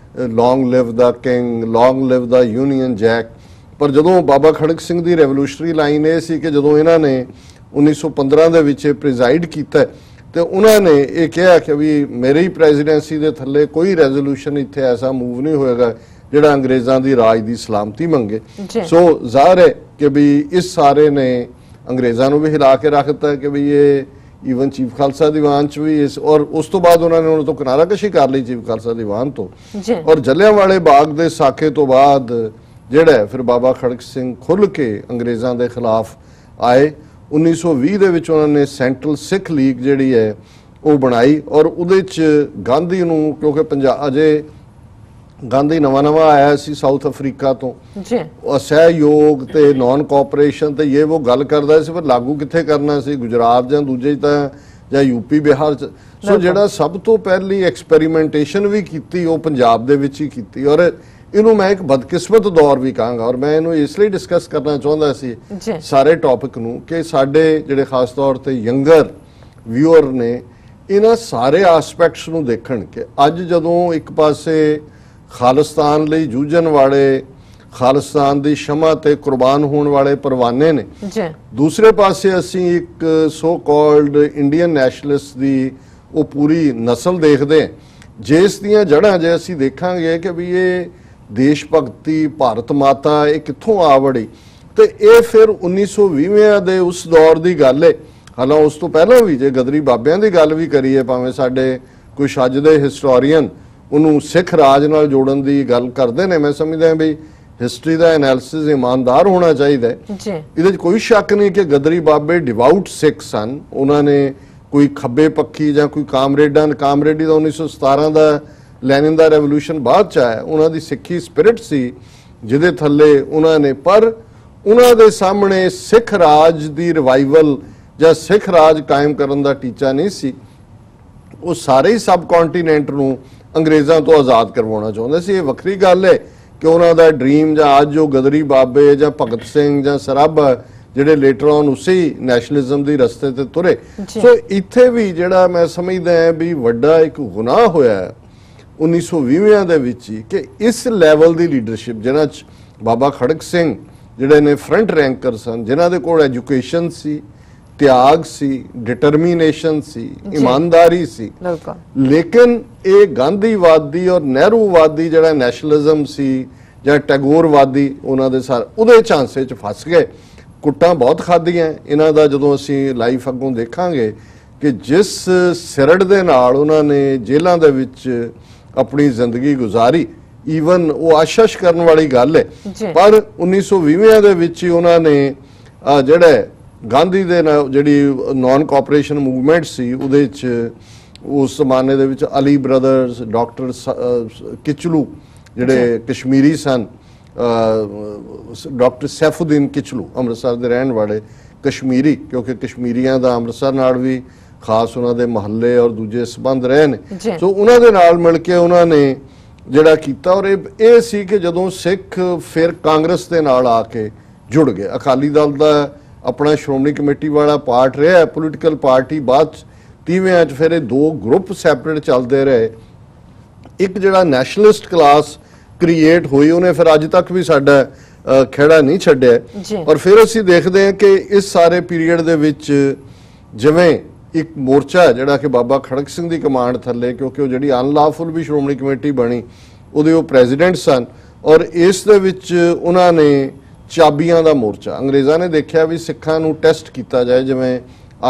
ਲੌਂਗ ਲਿਵ ਦਾ ਕਿੰਗ, ਲੌਂਗ ਲਿਵ ਦਾ ਯੂਨੀਅਨ ਜੈਕ। ਪਰ ਜਦੋਂ ਬਾਬਾ ਖੜਕ ਸਿੰਘ ਦੀ ਰੈਵੋਲੂਸ਼ਨਰੀ ਲਾਈਨ ਇਹ ਸੀ ਕਿ ਜਦੋਂ ਇਹਨਾਂ ਨੇ 1915 ਦੇ ਵਿੱਚ ਪ੍ਰੀਜ਼ਾਈਡ ਕੀਤਾ ਤੇ ਉਹਨਾਂ ਨੇ ਇਹ ਕਿਹਾ ਕਿ ਵੀ ਮੇਰੀ ਪ੍ਰੈਜ਼ੀਡੈਂਸੀ ਦੇ ਥੱਲੇ ਕੋਈ ਰੈਜ਼ੋਲੂਸ਼ਨ ਇੱਥੇ ਐਸਾ ਮੂਵ ਨਹੀਂ ਹੋਏਗਾ ਜਿਹੜਾ ਅੰਗਰੇਜ਼ਾਂ ਦੀ ਰਾਜ ਦੀ ਸਲਾਮਤੀ ਮੰਗੇ। ਸੋ ਜ਼ਾਹਰ ਹੈ ਕਿ ਵੀ ਇਸ ਸਾਰੇ ਨੇ ਅੰਗਰੇਜ਼ਾਂ ਨੂੰ ਵੀ ਹਿਲਾ ਕੇ ਰੱਖ ਦਿੱਤਾ ਕਿ ਵੀ ਇਹ ਈਵਨ ਚੀਫ ਖਾਲਸਾ ਦੀਵਾਨ 'ਚ ਵੀ ਇਸ, ਔਰ ਉਸ ਤੋਂ ਬਾਅਦ ਉਹਨਾਂ ਨੇ ਉਹਨਾਂ ਤੋਂ ਕਿਨਾਰਾਕਸ਼ੀ ਕਰ ਲਈ ਚੀਫ ਖਾਲਸਾ ਦੀਵਾਨ ਤੋਂ। ਔਰ ਜਲਿਆਂਵਾਲੇ ਬਾਗ ਦੇ ਸਾਕੇ ਤੋਂ ਬਾਅਦ ਜਿਹੜਾ ਫਿਰ ਬਾਬਾ ਖੜਕ ਸਿੰਘ ਖੁੱਲ੍ਹ ਕੇ ਅੰਗਰੇਜ਼ਾਂ ਦੇ ਖਿਲਾਫ ਆਏ। 1920 ਦੇ ਵਿੱਚ ਉਹਨਾਂ ਨੇ ਸੈਂਟਰਲ ਸਿੱਖ ਲੀਗ ਜਿਹੜੀ ਹੈ ਉਹ ਬਣਾਈ ਔਰ ਉਹਦੇ 'ਚ ਗਾਂਧੀ ਨੂੰ, ਕਿਉਂਕਿ ਪੰਜਾਬ ਅਜੇ ਗਾਂਧੀ ਨਵਾਂ ਆਇਆ ਸੀ ਸਾਊਥ ਅਫਰੀਕਾ ਤੋਂ, ਅਸਹਿਯੋਗ ਤੇ ਨਾਨ ਕੋਆਪਰੇਸ਼ਨ ਤੇ ਇਹ ਉਹ ਗੱਲ ਕਰਦਾ ਸੀ, ਪਰ ਲਾਗੂ ਕਿੱਥੇ ਕਰਨਾ ਸੀ, ਗੁਜਰਾਤ ਜਾਂ ਦੂਜੇ ਤਾਂ ਜਾਂ ਯੂਪੀ ਬਿਹਾਰ 'ਚ। ਸੋ ਜਿਹੜਾ ਸਭ ਤੋਂ ਪਹਿਲੀ ਐਕਸਪੈਰੀਮੈਂਟੇਸ਼ਨ ਵੀ ਕੀਤੀ ਉਹ ਪੰਜਾਬ ਦੇ ਵਿੱਚ ਹੀ ਕੀਤੀ। ਔਰ ਇਹਨੂੰ ਮੈਂ ਇੱਕ ਬਦਕਿਸਮਤ ਦੌਰ ਵੀ ਕਹਾਂਗਾ ਔਰ ਮੈਂ ਇਹਨੂੰ ਇਸ ਲਈ ਡਿਸਕਸ ਕਰਨਾ ਚਾਹੁੰਦਾ ਸੀ ਸਾਰੇ ਟੌਪਿਕ ਨੂੰ ਕਿ ਸਾਡੇ ਜਿਹੜੇ ਖਾਸ ਤੌਰ ਤੇ ਯੰਗਰ ਵਿਊਅਰ ਨੇ ਇਹਨਾਂ ਸਾਰੇ ਐਸਪੈਕਟਸ ਨੂੰ ਦੇਖਣ ਕਿ ਅੱਜ ਜਦੋਂ ਇੱਕ ਪਾਸੇ ਖਾਲਿਸਤਾਨ ਲਈ ਜੂਝਣ ਵਾਲੇ, ਖਾਲਿਸਤਾਨ ਦੀ ਸ਼ਮਾ ਤੇ ਕੁਰਬਾਨ ਹੋਣ ਵਾਲੇ ਪਰਵਾਨੇ ਨੇ, ਦੂਸਰੇ ਪਾਸੇ ਅਸੀਂ ਇੱਕ ਸੋ ਕਾਲਡ ਇੰਡੀਅਨ ਨੈਸ਼ਨਲਿਸਟ ਦੀ ਉਹ ਪੂਰੀ ਨਸਲ ਦੇਖਦੇ ਹਾਂ ਜਿਸ ਦੀਆਂ ਜੜ੍ਹਾਂ ਜੇ ਅਸੀਂ ਦੇਖਾਂਗੇ ਕਿ ਵੀ ਇਹ ਦੇਸ਼ ਭਗਤੀ, ਭਾਰਤ ਮਾਤਾ ਇਹ ਕਿੱਥੋਂ ਆ ਵੜੀ। ਤੇ ਇਹ ਫਿਰ 1920 ਦੇ ਉਸ ਦੌਰ ਦੀ ਗੱਲ ਹੈ। ਹਾਲਾਂ ਉਸ ਤੋਂ ਪਹਿਲਾਂ ਵੀ ਜੇ ਗਦਰੀ ਬਾਬਿਆਂ ਦੀ ਗੱਲ ਵੀ ਕਰੀਏ, ਭਾਵੇਂ ਸਾਡੇ ਕੁਝ ਅੱਜ ਦੇ ਹਿਸਟੋਰੀਅਨ ਉਹਨੂੰ ਸਿੱਖ ਰਾਜ ਨਾਲ ਜੋੜਨ ਦੀ ਗੱਲ ਕਰਦੇ ਨੇ, ਮੈਂ ਸਮਝਦਾ ਵੀ ਹਿਸਟਰੀ ਦਾ ਐਨਾਲਿਸਿਸ ਇਮਾਨਦਾਰ ਹੋਣਾ ਚਾਹੀਦਾ ਹੈ। ਇਹਦੇ 'ਚ ਕੋਈ ਸ਼ੱਕ ਨਹੀਂ ਕਿ ਗਦਰੀ ਬਾਬੇ ਡਿਵਾਊਟ ਸਿੱਖ ਸਨ। ਉਹਨਾਂ ਨੇ ਕੋਈ ਖੱਬੇ ਪੱਖੀ ਜਾਂ ਕੋਈ ਕਾਮਰੇਡੀ ਦਾ 1917 ਦਾ ਲੈਨਿਨ ਦਾ ਰੈਵੋਲੂਸ਼ਨ ਬਾਅਦ 'ਚ ਆਇਆ, ਉਹਨਾਂ ਦੀ ਸਿੱਖੀ ਸਪਿਰਿਟ ਸੀ ਜਿਹਦੇ ਥੱਲੇ ਉਹਨਾਂ ਨੇ, ਪਰ ਉਹਨਾਂ ਦੇ ਸਾਹਮਣੇ ਸਿੱਖ ਰਾਜ ਦੀ ਰਿਵਾਈਵਲ ਜਾਂ ਸਿੱਖ ਰਾਜ ਕਾਇਮ ਕਰਨ ਦਾ ਟੀਚਾ ਨਹੀਂ ਸੀ। ਉਹ ਸਾਰੇ ਹੀ ਸਬ ਕੰਟੀਨੈਂਟ ਨੂੰ ਅੰਗਰੇਜ਼ਾਂ ਤੋਂ ਆਜ਼ਾਦ ਕਰਵਾਉਣਾ ਚਾਹੁੰਦੇ ਸੀ। ਇਹ ਵੱਖਰੀ ਗੱਲ ਹੈ ਕਿ ਉਹਨਾਂ ਦਾ ਡ੍ਰੀਮ ਜਾਂ ਅੱਜ ਜੋ ਗਦਰੀ ਬਾਬੇ ਜਾਂ ਭਗਤ ਸਿੰਘ ਜਾਂ ਸਰਾਭਾ ਜਿਹੜੇ ਲੇਟਰ ਔਨ ਉਸੇ ਨੈਸ਼ਨਲਿਜ਼ਮ ਦੀ ਰਸਤੇ ਤੇ ਤੁਰੇ। ਸੋ ਇੱਥੇ ਵੀ ਜਿਹੜਾ ਮੈਂ ਸਮਝਦਾ ਹੈ ਵੀ ਵੱਡਾ ਇੱਕ ਗੁਨਾਹ ਹੋਇਆ 1920 ਦੇ ਵਿੱਚ ਹੀ ਕਿ ਇਸ ਲੈਵਲ ਦੀ ਲੀਡਰਸ਼ਿਪ ਜਿਨ੍ਹਾਂ 'ਚ ਬਾਬਾ ਖੜਕ ਸਿੰਘ ਜਿਹੜੇ ਨੇ ਫਰੰਟ ਰੈਂਕਰ ਸਨ, ਜਿਨ੍ਹਾਂ ਦੇ ਕੋਲ ਐਜੂਕੇਸ਼ਨ ਸੀ, ਤਿਆਗ ਸੀ, ਡਿਟਰਮੀਨੇਸ਼ਨ ਸੀ, ਇਮਾਨਦਾਰੀ ਸੀ, ਲੇਕਿਨ ਇਹ ਗਾਂਧੀਵਾਦੀ ਔਰ ਨਹਿਰੂਵਾਦੀ ਜਿਹੜਾ ਨੈਸ਼ਨਲਿਜ਼ਮ ਸੀ ਜਾਂ ਟੈਗੋਰਵਾਦੀ ਉਹਨਾਂ ਦੇ ਸਾਰੇ ਉਹਦੇ ਝਾਂਸੇ 'ਚ ਫਸ ਗਏ। ਕੁੱਟਾਂ ਬਹੁਤ ਖਾਧੀਆਂ ਇਹਨਾਂ ਦਾ। ਜਦੋਂ ਅਸੀਂ ਲਾਈਫ ਅੱਗੋਂ ਦੇਖਾਂਗੇ ਕਿ ਜਿਸ ਸਿਰੜ ਦੇ ਨਾਲ ਉਹਨਾਂ ਨੇ ਜੇਲ੍ਹਾਂ ਦੇ ਵਿੱਚ ਆਪਣੀ ਜ਼ਿੰਦਗੀ ਗੁਜ਼ਾਰੀ, ਈਵਨ ਉਹ ਆਸ਼ਸ਼ ਕਰਨ ਵਾਲੀ ਗੱਲ ਹੈ। ਪਰ 1920 ਦੇ ਵਿੱਚ ਹੀ ਉਹਨਾਂ ਨੇ ਜਿਹੜਾ ਗਾਂਧੀ ਦੇ ਨਾਲ ਜਿਹੜੀ ਨਾਨ ਕੋਆਪਰੇਸ਼ਨ ਮੂਵਮੈਂਟ ਸੀ ਉਹਦੇ 'ਚ ਉਸ ਜ਼ਮਾਨੇ ਦੇ ਵਿੱਚ ਅਲੀ ਬ੍ਰਦਰਸ, ਡਾਕਟਰ ਕਿਚਲੂ ਜਿਹੜੇ ਕਸ਼ਮੀਰੀ ਸਨ, ਡਾਕਟਰ ਸੈਫੁਦੀਨ ਕਿਚਲੂ ਅੰਮ੍ਰਿਤਸਰ ਦੇ ਰਹਿਣ ਵਾਲੇ ਕਸ਼ਮੀਰੀ, ਕਿਉਂਕਿ ਕਸ਼ਮੀਰੀਆਂ ਦਾ ਅੰਮ੍ਰਿਤਸਰ ਨਾਲ ਵੀ ਖਾਸ ਉਹਨਾਂ ਦੇ ਮਹੱਲੇ ਔਰ ਦੂਜੇ ਸੰਬੰਧ ਰਹੇ ਨੇ। ਸੋ ਉਹਨਾਂ ਦੇ ਨਾਲ ਮਿਲ ਕੇ ਉਹਨਾਂ ਨੇ ਜਿਹੜਾ ਕੀਤਾ, ਔਰ ਇਹ ਸੀ ਕਿ ਜਦੋਂ ਸਿੱਖ ਫਿਰ ਕਾਂਗਰਸ ਦੇ ਨਾਲ ਆ ਕੇ ਜੁੜ ਗਏ। ਅਕਾਲੀ ਦਲ ਦਾ ਆਪਣਾ ਸ਼੍ਰੋਮਣੀ ਕਮੇਟੀ ਵਾਲਾ ਪਾਰਟ ਰਿਹਾ, ਪੋਲੀਟੀਕਲ ਪਾਰਟੀ ਬਾਅਦ 30ਵਿਆਂ 'ਚ ਫਿਰ ਇਹ ਦੋ ਗਰੁੱਪ ਸੈਪਰੇਟ ਚੱਲਦੇ ਰਹੇ। ਇੱਕ ਜਿਹੜਾ ਨੈਸ਼ਨਲਿਸਟ ਕਲਾਸ ਕ੍ਰੀਏਟ ਹੋਈ, ਉਹਨੇ ਫਿਰ ਅੱਜ ਤੱਕ ਵੀ ਸਾਡਾ ਖੇੜਾ ਨਹੀਂ ਛੱਡਿਆ। ਔਰ ਫਿਰ ਅਸੀਂ ਦੇਖਦੇ ਹਾਂ ਕਿ ਇਸ ਸਾਰੇ ਪੀਰੀਅਡ ਦੇ ਵਿੱਚ ਜਿਵੇਂ ਇੱਕ ਮੋਰਚਾ ਜਿਹੜਾ ਕਿ ਬਾਬਾ ਖੜਕ ਸਿੰਘ ਦੀ ਕਮਾਂਡ ਥੱਲੇ, ਕਿਉਂਕਿ ਉਹ ਜਿਹੜੀ ਅਨਲਾਫੁਲ ਵੀ ਸ਼੍ਰੋਮਣੀ ਕਮੇਟੀ ਬਣੀ, ਉਹਦੇ ਉਹ ਪ੍ਰੈਜ਼ੀਡੈਂਟ ਸਨ, ਔਰ ਇਸ ਦੇ ਵਿੱਚ ਉਹਨਾਂ ਨੇ ਚਾਬੀਆਂ ਦਾ ਮੋਰਚਾ, ਅੰਗਰੇਜ਼ਾਂ ਨੇ ਦੇਖਿਆ ਵੀ ਸਿੱਖਾਂ ਨੂੰ ਟੈਸਟ ਕੀਤਾ ਜਾਏ, ਜਿਵੇਂ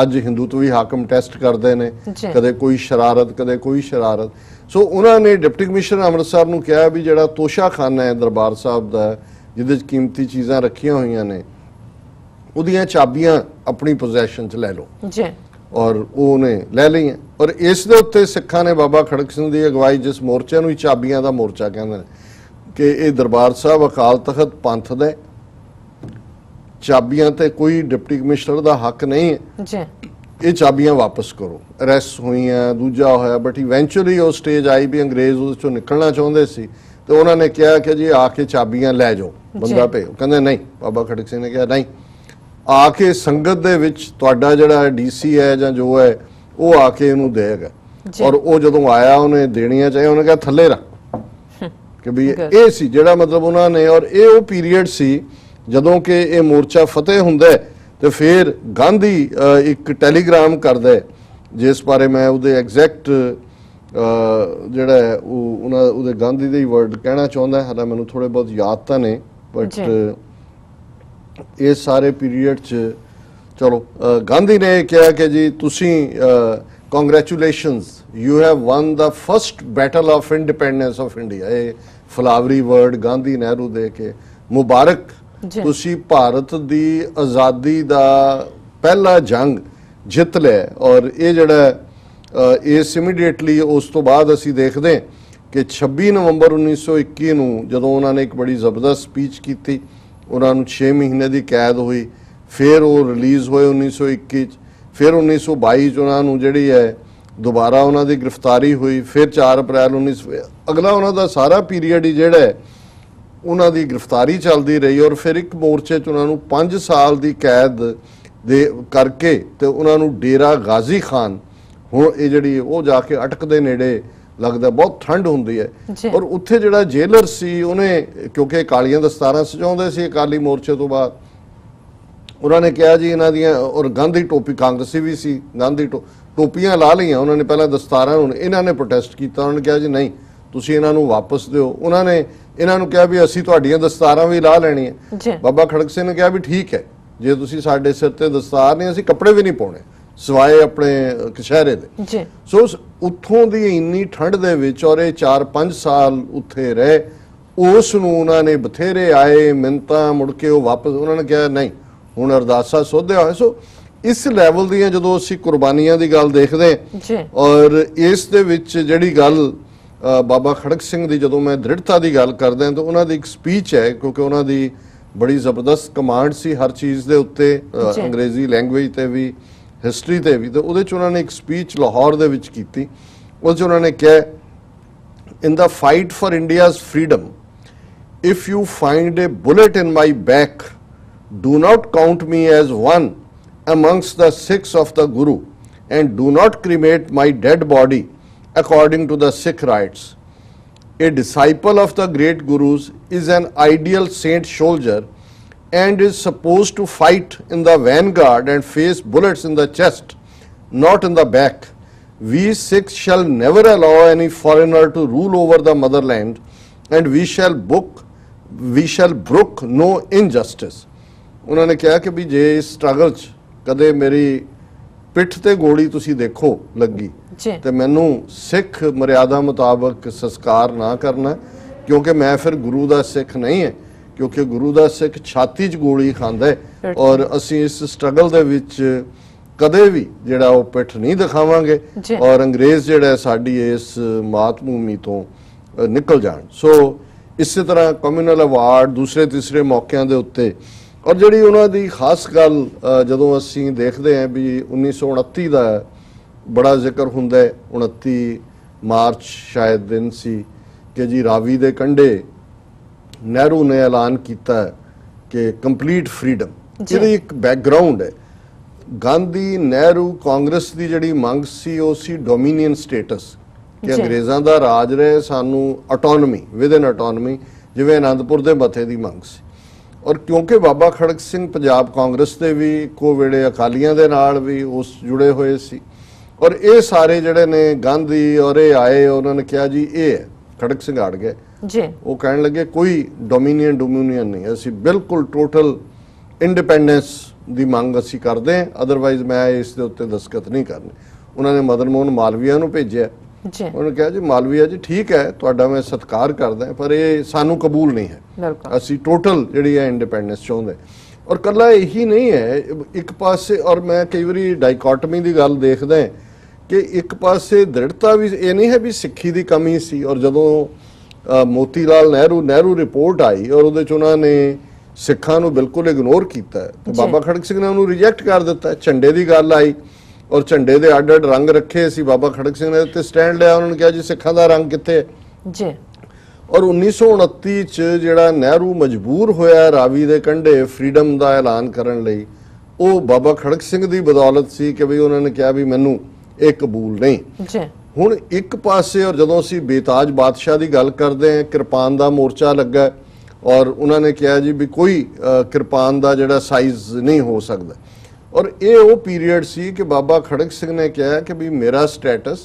ਅੱਜ ਹਿੰਦੂਤਵੀ ਹਾਕਮ ਟੈਸਟ ਕਰਦੇ ਨੇ, ਕਦੇ ਕੋਈ ਸ਼ਰਾਰਤ ਕਦੇ ਕੋਈ ਸ਼ਰਾਰਤ। ਸੋ ਉਹਨਾਂ ਨੇ ਡਿਪਟੀ ਕਮਿਸ਼ਨਰ ਅੰਮ੍ਰਿਤਸਰ ਨੂੰ ਕਿਹਾ ਵੀ ਜਿਹੜਾ ਤੋਸ਼ਾਖਾਨਾ ਹੈ ਦਰਬਾਰ ਸਾਹਿਬ ਦਾ, ਜਿਹਦੇ 'ਚ ਕੀਮਤੀ ਚੀਜ਼ਾਂ ਰੱਖੀਆਂ ਹੋਈਆਂ ਨੇ, ਉਹਦੀਆਂ ਚਾਬੀਆਂ ਆਪਣੀ ਪੋਜੈਸ਼ਨ 'ਚ ਲੈ ਲਓ। ਔਰ ਉਹਨੇ ਲੈ ਲਈਆਂ। ਔਰ ਇਸ ਦੇ ਉੱਤੇ ਸਿੱਖਾਂ ਨੇ ਬਾਬਾ ਖੜਕ ਸਿੰਘ ਦੀ ਅਗਵਾਈ, ਜਿਸ ਮੋਰਚੇ ਨੂੰ ਹੀ ਚਾਬੀਆਂ ਦਾ ਮੋਰਚਾ ਕਹਿੰਦੇ ਨੇ, ਕਿ ਇਹ ਦਰਬਾਰ ਸਾਹਿਬ ਅਕਾਲ ਤਖਤ ਪੰਥ ਦਾ, ਚਾਬੀਆਂ ਤੇ ਕੋਈ ਡਿਪਟੀ ਕਮਿਸ਼ਨਰ ਦਾ ਹੱਕ ਨਹੀਂ ਹੈ, ਇਹ ਚਾਬੀਆਂ ਵਾਪਸ ਕਰੋ। ਅਰੈਸਟ ਹੋਈਆਂ, ਦੂਜਾ ਹੋਇਆ, ਬਟ ਇਵੈਂਚੁਅਲੀ ਉਹ ਸਟੇਜ ਆਈ ਵੀ ਅੰਗਰੇਜ਼ ਉਹਦੇ ਚੋਂ ਨਿਕਲਣਾ ਚਾਹੁੰਦੇ ਸੀ, ਤੇ ਉਹਨਾਂ ਨੇ ਕਿਹਾ ਕਿ ਜੀ ਆ ਕੇ ਚਾਬੀਆਂ ਲੈ ਜਾਓ, ਬੰਦਾ ਭੇਜੋ। ਕਹਿੰਦੇ ਨਹੀਂ, ਬਾਬਾ ਖੜਕ ਸਿੰਘ ਨੇ ਕਿਹਾ ਨਹੀਂ, ਆ ਕੇ ਸੰਗਤ ਦੇ ਵਿੱਚ ਤੁਹਾਡਾ ਜਿਹੜਾ ਡੀਸੀ ਹੈ ਜਾਂ ਜੋ ਹੈ ਉਹ ਆ ਕੇ ਇਹਨੂੰ ਦੇਗਾ। ਔਰ ਉਹ ਜਦੋਂ ਆਇਆ ਉਹਨੇ ਦੇਣੀਆਂ ਚਾਹੀਏ, ਉਹਨੇ ਕਿਹਾ ਥੱਲੇ ਰੱਖ, ਕਿ ਵੀ ਇਹ ਸੀ ਜਿਹੜਾ ਮਤਲਬ ਉਹਨਾਂ ਨੇ। ਔਰ ਇਹ ਉਹ ਪੀਰੀਅਡ ਸੀ ਜਦੋਂ ਕਿ ਇਹ ਮੋਰਚਾ ਫਤਿਹ ਹੁੰਦਾ ਤੇ ਫਿਰ ਗਾਂਧੀ ਇੱਕ ਟੈਲੀਗ੍ਰਾਮ ਕਰਦਾ, ਜਿਸ ਬਾਰੇ ਮੈਂ ਉਹਦੇ ਐਗਜ਼ੈਕਟ ਜਿਹੜਾ ਹੈ ਉਹਦੇ ਗਾਂਧੀ ਦੇ ਹੀ ਵਰਡ ਕਹਿਣਾ ਚਾਹੁੰਦਾ, ਹਾਲਾਂ ਮੈਨੂੰ ਥੋੜੇ ਬਹੁਤ ਯਾਦ ਤਾਂ ਨੇ, ਬਟ ਇਸ ਸਾਰੇ ਪੀਰੀਅਡ 'ਚ ਚਲੋ ਗਾਂਧੀ ਨੇ ਕਿਹਾ ਕਿ ਜੀ ਤੁਸੀਂ congratulations, you have one the first battle of independence of India. ਇਹ ਫਲਾਵਰੀ ਵਰਡ ਗਾਂਧੀ ਨਹਿਰੂ ਦੇ ਕੇ, ਮੁਬਾਰਕ, ਤੁਸੀਂ ਭਾਰਤ ਦੀ ਆਜ਼ਾਦੀ ਦਾ ਪਹਿਲਾ ਜੰਗ ਜਿੱਤ ਲਿਆ। ਔਰ ਇਹ ਜਿਹੜਾ ਇਸ ਇਮੀਡੀਏਟਲੀ ਉਸ ਤੋਂ ਬਾਅਦ ਅਸੀਂ ਦੇਖਦੇ ਕਿ 26 ਨਵੰਬਰ 1921 ਨੂੰ ਜਦੋਂ ਉਹਨਾਂ ਨੇ ਇੱਕ ਬੜੀ ਜ਼ਬਰਦਸਤ ਸਪੀਚ ਕੀਤੀ, ਉਹਨਾਂ ਨੂੰ 6 ਮਹੀਨੇ ਦੀ ਕੈਦ ਹੋਈ, ਫਿਰ ਉਹ ਰਿਲੀਜ਼ ਹੋਏ 1921 'ਚ, ਫਿਰ 1922 'ਚ ਉਹਨਾਂ ਨੂੰ ਜਿਹੜੀ ਹੈ ਦੁਬਾਰਾ ਉਹਨਾਂ ਦੀ ਗ੍ਰਿਫਤਾਰੀ ਹੋਈ, ਫਿਰ 4 ਅਪ੍ਰੈਲ 1900 ਅਗਲਾ ਉਹਨਾਂ ਦਾ ਸਾਰਾ ਪੀਰੀਅਡ ਹੀ ਜਿਹੜਾ ਹੈ ਉਹਨਾਂ ਦੀ ਗ੍ਰਿਫਤਾਰੀ ਚੱਲਦੀ ਰਹੀ। ਔਰ ਫਿਰ ਇੱਕ ਮੋਰਚੇ 'ਚ ਉਹਨਾਂ ਨੂੰ 5 ਸਾਲ ਦੀ ਕੈਦ ਦੇ ਕਰਕੇ ਤੇ ਉਹਨਾਂ ਨੂੰ ਡੇਰਾ ਗਾਜ਼ੀ ਖਾਨ, ਹੁਣ ਇਹ ਜਿਹੜੀ ਉਹ ਜਾ ਕੇ ਅਟਕ ਦੇ ਨੇੜੇ ਲੱਗਦਾ, ਬਹੁਤ ਠੰਡ ਹੁੰਦੀ ਹੈ, ਔਰ ਉੱਥੇ ਜਿਹੜਾ ਜੇਲਰ ਸੀ ਉਹਨੇ, ਕਿਉਂਕਿ ਕਾਲੀਆਂ ਦਸਤਾਰਾਂ ਸਜਾਉਂਦੇ ਸੀ ਅਕਾਲੀ ਮੋਰਚੇ ਤੋਂ ਬਾਅਦ, ਉਹਨਾਂ ਨੇ ਕਿਹਾ ਜੀ ਇਹਨਾਂ ਦੀਆਂ, ਔਰ ਗਾਂਧੀ ਟੋਪੀ, ਕਾਂਗਰਸੀ ਵੀ ਸੀ, ਗਾਂਧੀ ਟੋਪੀਆਂ ਲਾ ਲਈਆਂ ਉਹਨਾਂ ਨੇ ਪਹਿਲਾਂ ਦਸਤਾਰਾਂ, ਹੁਣ ਇਹਨਾਂ ਨੇ ਪ੍ਰੋਟੈਸਟ ਕੀਤਾ, ਉਹਨਾਂ ਨੇ ਕਿਹਾ ਜੀ ਨਹੀਂ, ਤੁਸੀਂ ਇਹਨਾਂ ਨੂੰ ਵਾਪਸ ਦਿਓ। ਉਹਨਾਂ ਨੇ ਇਹਨਾਂ ਨੂੰ ਕਿਹਾ ਵੀ ਅਸੀਂ ਤੁਹਾਡੀਆਂ ਦਸਤਾਰਾਂ ਵੀ ਲਾ ਲੈਣੀਆਂ। ਬਾਬਾ ਖੜਕ ਸਿੰਘ ਨੇ ਕਿਹਾ ਵੀ ਠੀਕ ਹੈ, ਜੇ ਤੁਸੀਂ ਸਾਡੇ ਸਿਰ ਤੇ ਦਸਤਾਰ ਨਹੀਂ, ਅਸੀਂ ਕੱਪੜੇ ਵੀ ਨਹੀਂ ਪਾਉਣੇ ਸਿਵਾਏ ਆਪਣੇ ਕਸ਼ਹਿਰੇ ਦੇ। ਸੋ ਉੱਥੋਂ ਦੀ ਇੰਨੀ ਠੰਡ ਦੇ ਵਿੱਚ, ਔਰ ਇਹ 4-5 ਸਾਲ ਉੱਥੇ ਰਹੇ, ਉਸ ਨੂੰ ਉਹਨਾਂ ਨੇ ਬਥੇਰੇ ਆਏ ਮਿੰਨਤਾਂ, ਮੁੜ ਕੇ ਉਹ ਵਾਪਸ, ਉਹਨਾਂ ਨੇ ਕਿਹਾ ਨਹੀਂ, ਹੁਣ ਅਰਦਾਸਾ ਸੋਧਿਆ ਹੋਇਆ। ਸੋ ਇਸ ਲੈਵਲ ਦੀਆਂ ਜਦੋਂ ਅਸੀਂ ਕੁਰਬਾਨੀਆਂ ਦੀ ਗੱਲ ਦੇਖਦੇ, ਔਰ ਇਸ ਦੇ ਵਿੱਚ ਜਿਹੜੀ ਗੱਲ ਬਾਬਾ ਖੜਕ ਸਿੰਘ ਦੀ, ਜਦੋਂ ਮੈਂ ਦ੍ਰਿੜਤਾ ਦੀ ਗੱਲ ਕਰਦਾ ਤਾਂ ਉਹਨਾਂ ਦੀ ਇੱਕ ਸਪੀਚ ਹੈ, ਕਿਉਂਕਿ ਉਹਨਾਂ ਦੀ ਬੜੀ ਜ਼ਬਰਦਸਤ ਕਮਾਂਡ ਸੀ ਹਰ ਚੀਜ਼ ਦੇ ਉੱਤੇ, ਅੰਗਰੇਜ਼ੀ ਲੈਂਗੁਏਜ ਤੇ ਵੀ, ਹਿਸਟਰੀ ਤੇ ਵੀ, ਤੇ ਉਹਦੇ 'ਚ ਉਹਨਾਂ ਨੇ ਇੱਕ ਸਪੀਚ ਲਾਹੌਰ ਦੇ ਵਿੱਚ ਕੀਤੀ। ਉਹਦੇ 'ਚ ਉਹਨਾਂ ਨੇ ਕਿਹਾ, in the fight for India's freedom, if you find a bullet in my back, do not count me as one amongst the Sikhs of the Guru, and do not cremate my dead body according to the Sikh rites. A disciple of the great Gurus is an ideal saint soldier and is supposed to fight in the vanguard and face bullets in the chest, not in the back. We Sikhs shall never allow any foreigner to rule over the motherland, and we shall brook no injustice. ਉਹਨਾਂ ਨੇ ਕਿਹਾ ਕਿ ਵੀ ਜੇ ਇਸ ਸਟਰਗਲ 'ਚ ਕਦੇ ਮੇਰੀ ਪਿੱਠ ਤੇ ਗੋਲੀ ਤੁਸੀਂ ਦੇਖੋ ਲੱਗੀ ਤੇ ਮੈਨੂੰ ਸਿੱਖ ਮਰਿਆਦਾ ਮੁਤਾਬਕ ਸੰਸਕਾਰ ਨਾ ਕਰਨਾ, ਕਿਉਂਕਿ ਮੈਂ ਫਿਰ ਗੁਰੂ ਦਾ ਸਿੱਖ ਨਹੀਂ ਹੈ, ਕਿਉਂਕਿ ਗੁਰੂ ਦਾ ਸਿੱਖ ਛਾਤੀ 'ਚ ਗੋਲੀ ਖਾਂਦਾ ਹੈ ਔਰ ਅਸੀਂ ਇਸ ਸਟਰਗਲ ਦੇ ਵਿੱਚ ਕਦੇ ਵੀ ਜਿਹੜਾ ਉਹ ਪਿੱਠ ਨਹੀਂ ਦਿਖਾਵਾਂਗੇ ਔਰ ਅੰਗਰੇਜ਼ ਜਿਹੜਾ ਸਾਡੀ ਇਸ ਮਾਤ ਭੂਮੀ ਤੋਂ ਨਿਕਲ ਜਾਣ। ਸੋ ਇਸੇ ਤਰ੍ਹਾਂ ਕਮਿਊਨਲ ਅਵਾਰਡ ਦੂਸਰੇ ਤੀਸਰੇ ਮੌਕਿਆਂ ਦੇ ਉੱਤੇ ਔਰ ਜਿਹੜੀ ਉਹਨਾਂ ਦੀ ਖਾਸ ਗੱਲ ਜਦੋਂ ਅਸੀਂ ਦੇਖਦੇ ਹਾਂ ਵੀ 1929 ਦਾ ਬੜਾ ਜ਼ਿਕਰ ਹੁੰਦਾ ਹੈ, 29 ਮਾਰਚ ਸ਼ਾਇਦ ਦਿਨ ਸੀ ਕਿ ਜੀ ਰਾਵੀ ਦੇ ਕੰਢੇ ਨਹਿਰੂ ਨੇ ਐਲਾਨ ਕੀਤਾ ਕਿ ਕੰਪਲੀਟ ਫਰੀडम। ਇਹਦੀ ਇੱਕ ਬੈਕਗ੍ਰਾਉਂਡ ਹੈ, ਗਾਂਧੀ ਨਹਿਰੂ ਕਾਂਗਰਸ ਦੀ ਜਿਹੜੀ ਮੰਗ ਸੀ ਉਹ ਸੀ ਡੋਮੀਨੀਅਨ ਸਟੇਟਸ, ਕਿ ਅੰਗਰੇਜ਼ਾਂ ਦਾ ਰਾਜ ਰਹੇ, ਸਾਨੂੰ ਆਟੋਨਮੀ ਵਿਦਨ ਆਟੋਨਮੀ, ਜਿਵੇਂ ਅਨੰਦਪੁਰ ਦੇ ਮੱਥੇ ਦੀ ਮੰਗ ਸੀ। ਔਰ ਕਿਉਂਕਿ ਬਾਬਾ ਖੜਕ ਸਿੰਘ ਪੰਜਾਬ ਕਾਂਗਰਸ ਦੇ ਵੀ ਇੱਕੋ ਵੇਲੇ ਅਕਾਲੀਆਂ ਦੇ ਨਾਲ ਵੀ ਉਸ ਜੁੜੇ ਹੋਏ ਸੀ ਔਰ ਇਹ ਸਾਰੇ ਜਿਹੜੇ ਨੇ ਗਾਂਧੀ ਔਰ ਇਹ ਆਏ, ਉਹਨਾਂ ਨੇ ਕਿਹਾ ਜੀ ਇਹ ਹੈ, ਖੜਕ ਸਿੰਘ ਅੜ ਗਏ ਜੀ। ਉਹ ਕਹਿਣ ਲੱਗੇ ਕੋਈ ਡੋਮੀਨੀਅਨ ਨਹੀਂ, ਅਸੀਂ ਬਿਲਕੁਲ ਟੋਟਲ ਇੰਡੀਪੈਂਡੈਂਸ ਦੀ ਮੰਗ ਅਸੀਂ ਕਰਦੇ ਹਾਂ, ਅਦਰਵਾਈਜ਼ ਮੈਂ ਇਸ ਦੇ ਉੱਤੇ ਦਸਤਖਤ ਨਹੀਂ ਕਰਨੇ। ਉਹਨਾਂ ਨੇ ਮਦਨ ਮੋਹਨ ਮਾਲਵੀਆ ਨੂੰ ਭੇਜਿਆ, ਉਹਨੇ ਕਿਹਾ ਜੀ ਮਾਲਵੀਆ ਜੀ ਠੀਕ ਹੈ, ਤੁਹਾਡਾ ਮੈਂ ਸਤਿਕਾਰ ਕਰਦਾ, ਪਰ ਇਹ ਸਾਨੂੰ ਕਬੂਲ ਨਹੀਂ ਹੈ, ਅਸੀਂ ਟੋਟਲ ਜਿਹੜੀ ਹੈ ਇੰਡੀਪੈਂਡੈਂਸ ਚਾਹੁੰਦੇ। ਔਰ ਕੱਲਾ ਇਹੀ ਨਹੀਂ ਹੈ, ਇੱਕ ਪਾਸੇ ਔਰ ਮੈਂ ਕਈ ਵਾਰੀ ਡਾਈਕੋਟਮੀ ਦੀ ਗੱਲ ਦੇਖਦਾ ਕਿ ਇੱਕ ਪਾਸੇ ਦ੍ਰਿੜਤਾ ਵੀ ਇਹ ਨਹੀਂ ਹੈ ਵੀ ਸਿੱਖੀ ਦੀ ਕਮੀ ਸੀ, ਔਰ ਜਦੋਂ ਮੋਤੀ ਲਾਲ ਨਹਿਰੂ ਰਿਪੋਰਟ ਆਈ ਔਰ ਉਹਦੇ 'ਚ ਉਹਨਾਂ ਨੇ ਸਿੱਖਾਂ ਨੂੰ ਬਿਲਕੁਲ ਇਗਨੋਰ ਕੀਤਾ ਤੇ ਬਾਬਾ ਖੜਕ ਸਿੰਘ ਨੇ ਉਹਨੂੰ ਰਿਜੈਕਟ ਕਰ ਦਿੱਤਾ। ਝੰਡੇ ਦੀ ਗੱਲ ਆਈ ਔਰ ਝੰਡੇ ਦੇ ਅੱਡ ਅੱਡ ਰੰਗ ਰੱਖੇ ਸੀ, ਬਾਬਾ ਖੜਕ ਸਿੰਘ ਨੇ ਉੱਤੇ ਸਟੈਂਡ ਲਿਆ, ਉਹਨਾਂ ਨੇ ਕਿਹਾ ਜੀ ਸਿੱਖਾਂ ਦਾ ਰੰਗ ਕਿੱਥੇ ਹੈ ਜੀ। ਔਰ 1929 ਚ ਜਿਹੜਾ ਨਹਿਰੂ ਮਜਬੂਰ ਹੋਇਆ ਰਾਵੀ ਦੇ ਕੰਢੇ ਫਰੀडम ਦਾ ਐਲਾਨ ਕਰਨ ਲਈ, ਉਹ ਬਾਬਾ ਖੜਕ ਸਿੰਘ ਦੀ ਬਦੌਲਤ ਸੀ ਕਿ ਵੀ ਉਹਨਾਂ ਨੇ ਕਿਹਾ ਵੀ ਮੈਨੂੰ ਇਹ ਕਬੂਲ ਨਹੀਂ ਜੀ। ਹੁਣ ਇੱਕ ਪਾਸੇ ਔਰ ਜਦੋਂ ਅਸੀਂ ਬੇਤਾਜ ਬਾਦਸ਼ਾਹ ਦੀ ਗੱਲ ਕਰਦੇ ਹਾਂ, ਕਿਰਪਾਨ ਦਾ ਮੋਰਚਾ ਲੱਗਾ ਔਰ ਉਹਨਾਂ ਨੇ ਕਿਹਾ ਜੀ ਵੀ ਕੋਈ ਕਿਰਪਾਨ ਦਾ ਜਿਹੜਾ ਸਾਈਜ਼ ਨਹੀਂ ਹੋ ਸਕਦਾ। ਔਰ ਇਹ ਉਹ ਪੀਰੀਅਡ ਸੀ ਕਿ ਬਾਬਾ ਖੜਕ ਸਿੰਘ ਨੇ ਕਿਹਾ ਕਿ ਵੀ ਮੇਰਾ ਸਟੇਟਸ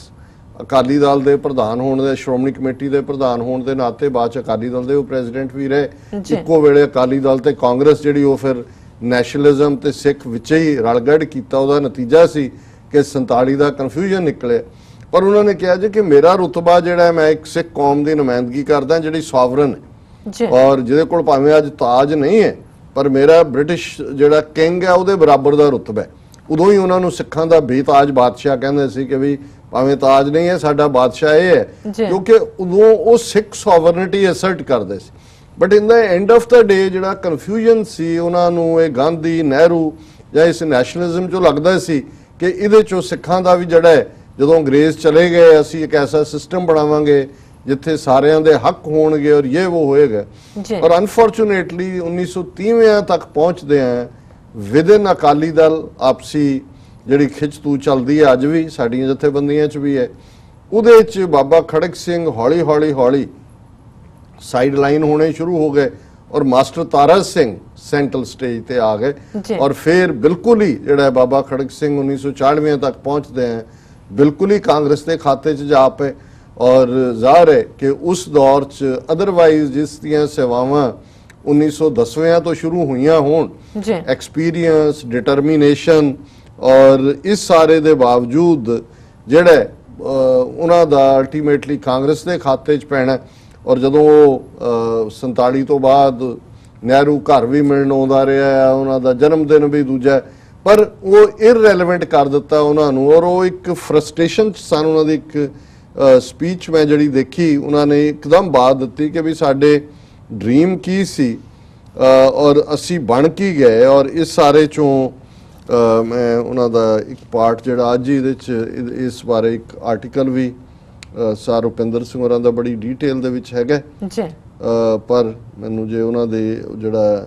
ਅਕਾਲੀ ਦਲ ਦੇ ਪ੍ਰਧਾਨ ਹੋਣ ਦੇ, ਸ਼੍ਰੋਮਣੀ ਕਮੇਟੀ ਦੇ ਪ੍ਰਧਾਨ ਹੋਣ ਦੇ ਨਾਤੇ, ਬਾਅਦ ਚ ਅਕਾਲੀ ਦਲ ਦੇ ਉਹ ਪ੍ਰੈਜ਼ੀਡੈਂਟ ਵੀ ਰਹੇ, ਇੱਕੋ ਵੇਲੇ ਅਕਾਲੀ ਦਲ ਤੇ ਕਾਂਗਰਸ ਜਿਹੜੀ ਉਹ ਫਿਰ ਨੈਸ਼ਨਲਿਜ਼ਮ ਤੇ ਸਿੱਖ ਵਿੱਚ ਹੀ ਰਲਗੜ ਕੀਤਾ, ਉਹਦਾ ਨਤੀਜਾ ਸੀ ਕਿ 47 ਦਾ ਕਨਫਿਊਜ਼ਨ ਨਿਕਲਿਆ। ਪਰ ਉਹਨਾਂ ਨੇ ਕਿਹਾ ਜੀ ਕਿ ਮੇਰਾ ਰੁਤਬਾ ਜਿਹੜਾ, ਮੈਂ ਇੱਕ ਸਿੱਖ ਕੌਮ ਦੀ ਨੁਮਾਇੰਦਗੀ ਕਰਦਾ ਜਿਹੜੀ ਸੋਵਰਨ ਹੈ ਔਰ ਜਿਹਦੇ ਕੋਲ ਭਾਵੇਂ ਅੱਜ ਤਾਜ ਨਹੀਂ ਹੈ ਪਰ ਮੇਰਾ ਬ੍ਰਿਟਿਸ਼ ਜਿਹੜਾ ਕਿੰਗ ਹੈ ਉਹਦੇ ਬਰਾਬਰ ਦਾ ਰੁਤਬਾ ਹੈ। ਉਦੋਂ ਹੀ ਉਹਨਾਂ ਨੂੰ ਸਿੱਖਾਂ ਦਾ ਬੇਤਾਜ ਬਾਦਸ਼ਾਹ ਕਹਿੰਦੇ ਸੀ ਕਿ ਵੀ ਭਾਵੇਂ ਤਾਜ ਨਹੀਂ ਹੈ ਸਾਡਾ ਬਾਦਸ਼ਾਹ ਇਹ ਹੈ, ਕਿਉਂਕਿ ਉਦੋਂ ਉਹ ਸਿੱਖ ਸੋਵਰਨਿਟੀ ਅਸਰਟ ਕਰਦੇ ਸੀ। But in the end of the day ਜਿਹੜਾ ਕਨਫਿਊਜ਼ਨ ਸੀ, ਉਹਨਾਂ ਨੂੰ ਇਹ ਗਾਂਧੀ ਨਹਿਰੂ ਜਾਂ ਇਸ ਨੈਸ਼ਨਲਿਜ਼ਮ ਚੋਂ ਲੱਗਦਾ ਸੀ ਕਿ ਇਹਦੇ ਚੋਂ ਸਿੱਖਾਂ ਦਾ ਵੀ ਜਿਹੜਾ ਹੈ, ਜਦੋਂ ਅੰਗਰੇਜ਼ ਚਲੇ ਗਏ ਅਸੀਂ ਇੱਕ ਐਸਾ ਸਿਸਟਮ ਬਣਾਵਾਂਗੇ ਜਿੱਥੇ ਸਾਰਿਆਂ ਦੇ ਹੱਕ ਹੋਣਗੇ ਔਰ ਇਹ ਉਹ ਹੋਏਗਾ। ਔਰ ਅਨਫੋਰਚੂਨੇਟਲੀ 1930 ਤੱਕ ਪਹੁੰਚਦੇ ਆ ਵਿਦਨ ਅਕਾਲੀ ਦਲ ਆਪਸੀ ਜਿਹੜੀ ਖਿੱਚਤੂ ਚੱਲਦੀ ਹੈ ਅੱਜ ਵੀ ਸਾਡੀਆਂ ਜਥੇਬੰਦੀਆਂ 'ਚ ਵੀ ਹੈ, ਉਹਦੇ 'ਚ ਬਾਬਾ ਖੜਕ ਸਿੰਘ ਹੌਲੀ ਸਾਈਡ ਲਾਈਨ ਹੋਣੇ ਸ਼ੁਰੂ ਹੋ ਗਏ ਔਰ master Tara Singh central stage ਤੇ ਆ ਗਏ ਔਰ ਫਿਰ ਬਿਲਕੁਲ ਹੀ ਜਿਹੜਾ ਬਾਬਾ ਖੜਕ ਸਿੰਘ 1994 ਤੱਕ ਪਹੁੰਚਦੇ ਆ ਬਿਲਕੁਲ ਹੀ ਕਾਂਗਰਸ ਦੇ ਖਾਤੇ 'ਚ ਜਾ ਪਏ। ਔਰ ਜ਼ਾਹਰ ਹੈ ਕਿ ਉਸ ਦੌਰ 'ਚ ਅਦਰਵਾਈਜ਼ ਜਿਸ ਦੀਆਂ ਸੇਵਾਵਾਂ 1910 ਤੋਂ ਸ਼ੁਰੂ ਹੋਈਆਂ ਹੋਣ, ਐਕਸਪੀਰੀਅੰਸ, ਡਿਟਰਮੀਨੇਸ਼ਨ ਔਰ ਇਸ ਸਾਰੇ ਦੇ ਬਾਵਜੂਦ ਜਿਹੜਾ ਉਹਨਾਂ ਦਾ ਅਲਟੀਮੇਟਲੀ ਕਾਂਗਰਸ ਦੇ ਖਾਤੇ 'ਚ ਪੈਣਾ। ਔਰ ਜਦੋਂ 47 ਤੋਂ ਬਾਅਦ ਨਹਿਰੂ ਘਰ ਵੀ ਮਿਲਣ ਆਉਂਦਾ ਰਿਹਾ, ਉਹਨਾਂ ਦਾ ਜਨਮ ਦਿਨ ਵੀ ਦੂਜਾ, ਪਰ ਉਹ ਇਰਰੈਲੇਵੈਂਟ ਕਰ ਦਿੱਤਾ ਉਹਨਾਂ ਨੂੰ। ਔਰ ਉਹ ਇੱਕ ਫਰਸਟ੍ਰੇਸ਼ਨ 'ਚ ਸਨ। ਉਹਨਾਂ ਦੀ ਇੱਕ ਸਪੀਚ ਮੈਂ ਜਿਹੜੀ ਦੇਖੀ, ਉਹਨਾਂ ਨੇ ਇੱਕਦਮ ਬਾਤ ਦਿੱਤੀ ਕਿ ਵੀ ਸਾਡੇ ਡ੍ਰੀਮ ਕੀ ਸੀ ਔਰ ਅਸੀਂ ਬਣ ਕੀ ਗਏ। ਔਰ ਇਸ ਸਾਰੇ 'ਚੋਂ ਮੈਂ ਉਹਨਾਂ ਦਾ ਇੱਕ ਪਾਰਟ ਜਿਹੜਾ ਅੱਜ ਇਹਦੇ 'ਚ ਇਸ ਬਾਰੇ ਇੱਕ ਆਰਟੀਕਲ ਵੀ ਸਰ ਰੁਪਿੰਦਰ ਸਿੰਘ ਹੋਰਾਂ ਦਾ ਬੜੀ ਡੀਟੇਲ ਦੇ ਵਿੱਚ ਹੈਗਾ ਜੀ, ਪਰ ਮੈਨੂੰ ਜੇ ਉਹਨਾਂ ਦੇ ਜਿਹੜਾ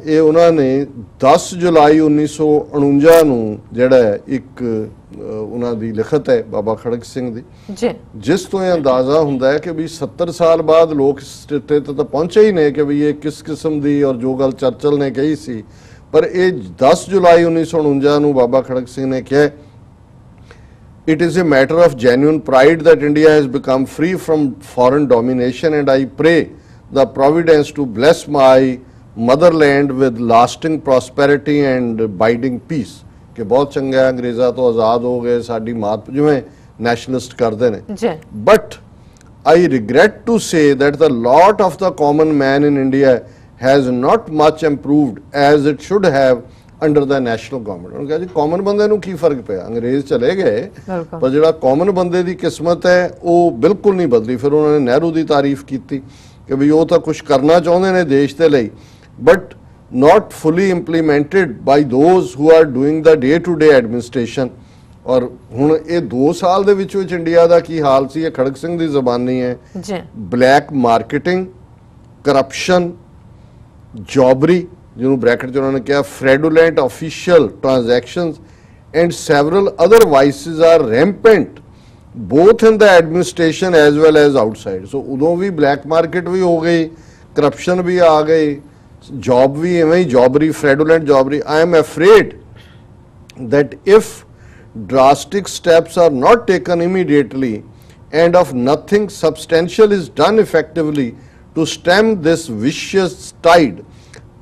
ਇਹ ਉਹਨਾਂ ਨੇ 10 ਜੁਲਾਈ 1949 ਨੂੰ ਜਿਹੜਾ ਇੱਕ ਉਹਨਾਂ ਦੀ ਲਿਖਤ ਹੈ ਬਾਬਾ ਖੜਕ ਸਿੰਘ ਦੀ, ਜਿਸ ਤੋਂ ਇਹ ਅੰਦਾਜ਼ਾ ਹੁੰਦਾ ਹੈ ਕਿ ਵੀ 70 ਸਾਲ ਬਾਅਦ ਲੋਕ ਇਸ ਸਥਿਤੀ ਤੇ ਤਾਂ ਪਹੁੰਚੇ ਹੀ ਨੇ ਕਿ ਵੀ ਇਹ ਕਿਸ ਕਿਸਮ ਦੀ, ਔਰ ਜੋ ਗੱਲ ਚਰਚਲ ਨੇ ਕਹੀ ਸੀ, ਪਰ ਇਹ 10 ਜੁਲਾਈ 1949 ਨੂੰ ਬਾਬਾ ਖੜਕ ਸਿੰਘ ਨੇ ਕਿਹਾ, It is a matter of genuine pride that India has become free from foreign domination, and I pray the Providence to bless my motherland with lasting prosperity and abiding peace. कि बहुत चंगा है, अंग्रेज़ा तो आज़ाद हो गए, साड़ी मात जिवें नेशनलिस्ट करते हैं, but I regret to say that the lot of the common man in India has not much improved as it should have under the national government। ਉਹਨੇ ਕਿਹਾ ਜੀ ਕਾਮਨ ਬੰਦੇ ਨੂੰ ਕੀ ਫਰਕ ਪਿਆ, ਅੰਗਰੇਜ਼ ਚਲੇ ਗਏ ਪਰ ਜਿਹੜਾ ਕਾਮਨ ਬੰਦੇ ਦੀ ਕਿਸਮਤ ਹੈ ਉਹ ਬਿਲਕੁਲ ਨਹੀਂ ਬਦਲੀ। ਫਿਰ ਉਹਨਾਂ ਨੇ ਨਹਿਰੂ ਦੀ ਤਾਰੀਫ ਕੀਤੀ ਕਿ ਵੀ ਉਹ ਤਾਂ ਕੁਝ ਕਰਨਾ ਚਾਹੁੰਦੇ ਨੇ ਦੇਸ਼ ਦੇ ਲਈ, but not fully implemented by those who are doing the day-to-day administration। ਔਰ ਹੁਣ ਇਹ 2 ਸਾਲ ਦੇ ਵਿੱਚ ਇੰਡੀਆ ਦਾ ਕੀ ਹਾਲ ਸੀ, ਇਹ ਖੜਗ ਸਿੰਘ ਦੀ ਜ਼ਬਾਨੀ ਹੈ ਜੀ। ਬਲੈਕ ਮਾਰਕੀਟਿੰਗ, ਕਰਪਸ਼ਨ, ਜੌਬਰੀ ਜਿਹਨੂੰ ਬ੍ਰੈਕਟ 'ਚ ਉਹਨਾਂ ਨੇ ਕਿਹਾ fraudulent official transactions and several other vices are rampant both in the administration as well as outside। so ਉਦੋਂ ਵੀ ਬਲੈਕ ਮਾਰਕੀਟ ਵੀ ਹੋ ਗਈ, ਕਰਪਸ਼ਨ ਵੀ ਆ ਗਈ, ਜੌਬ ਵੀ ਐਵੇਂ ਹੀ, ਜੌਬਰੀ, fraudulent ਜੌਬਰੀ। I am afraid that if drastic steps are not taken immediately and of nothing substantial is done effectively to stem this vicious tide,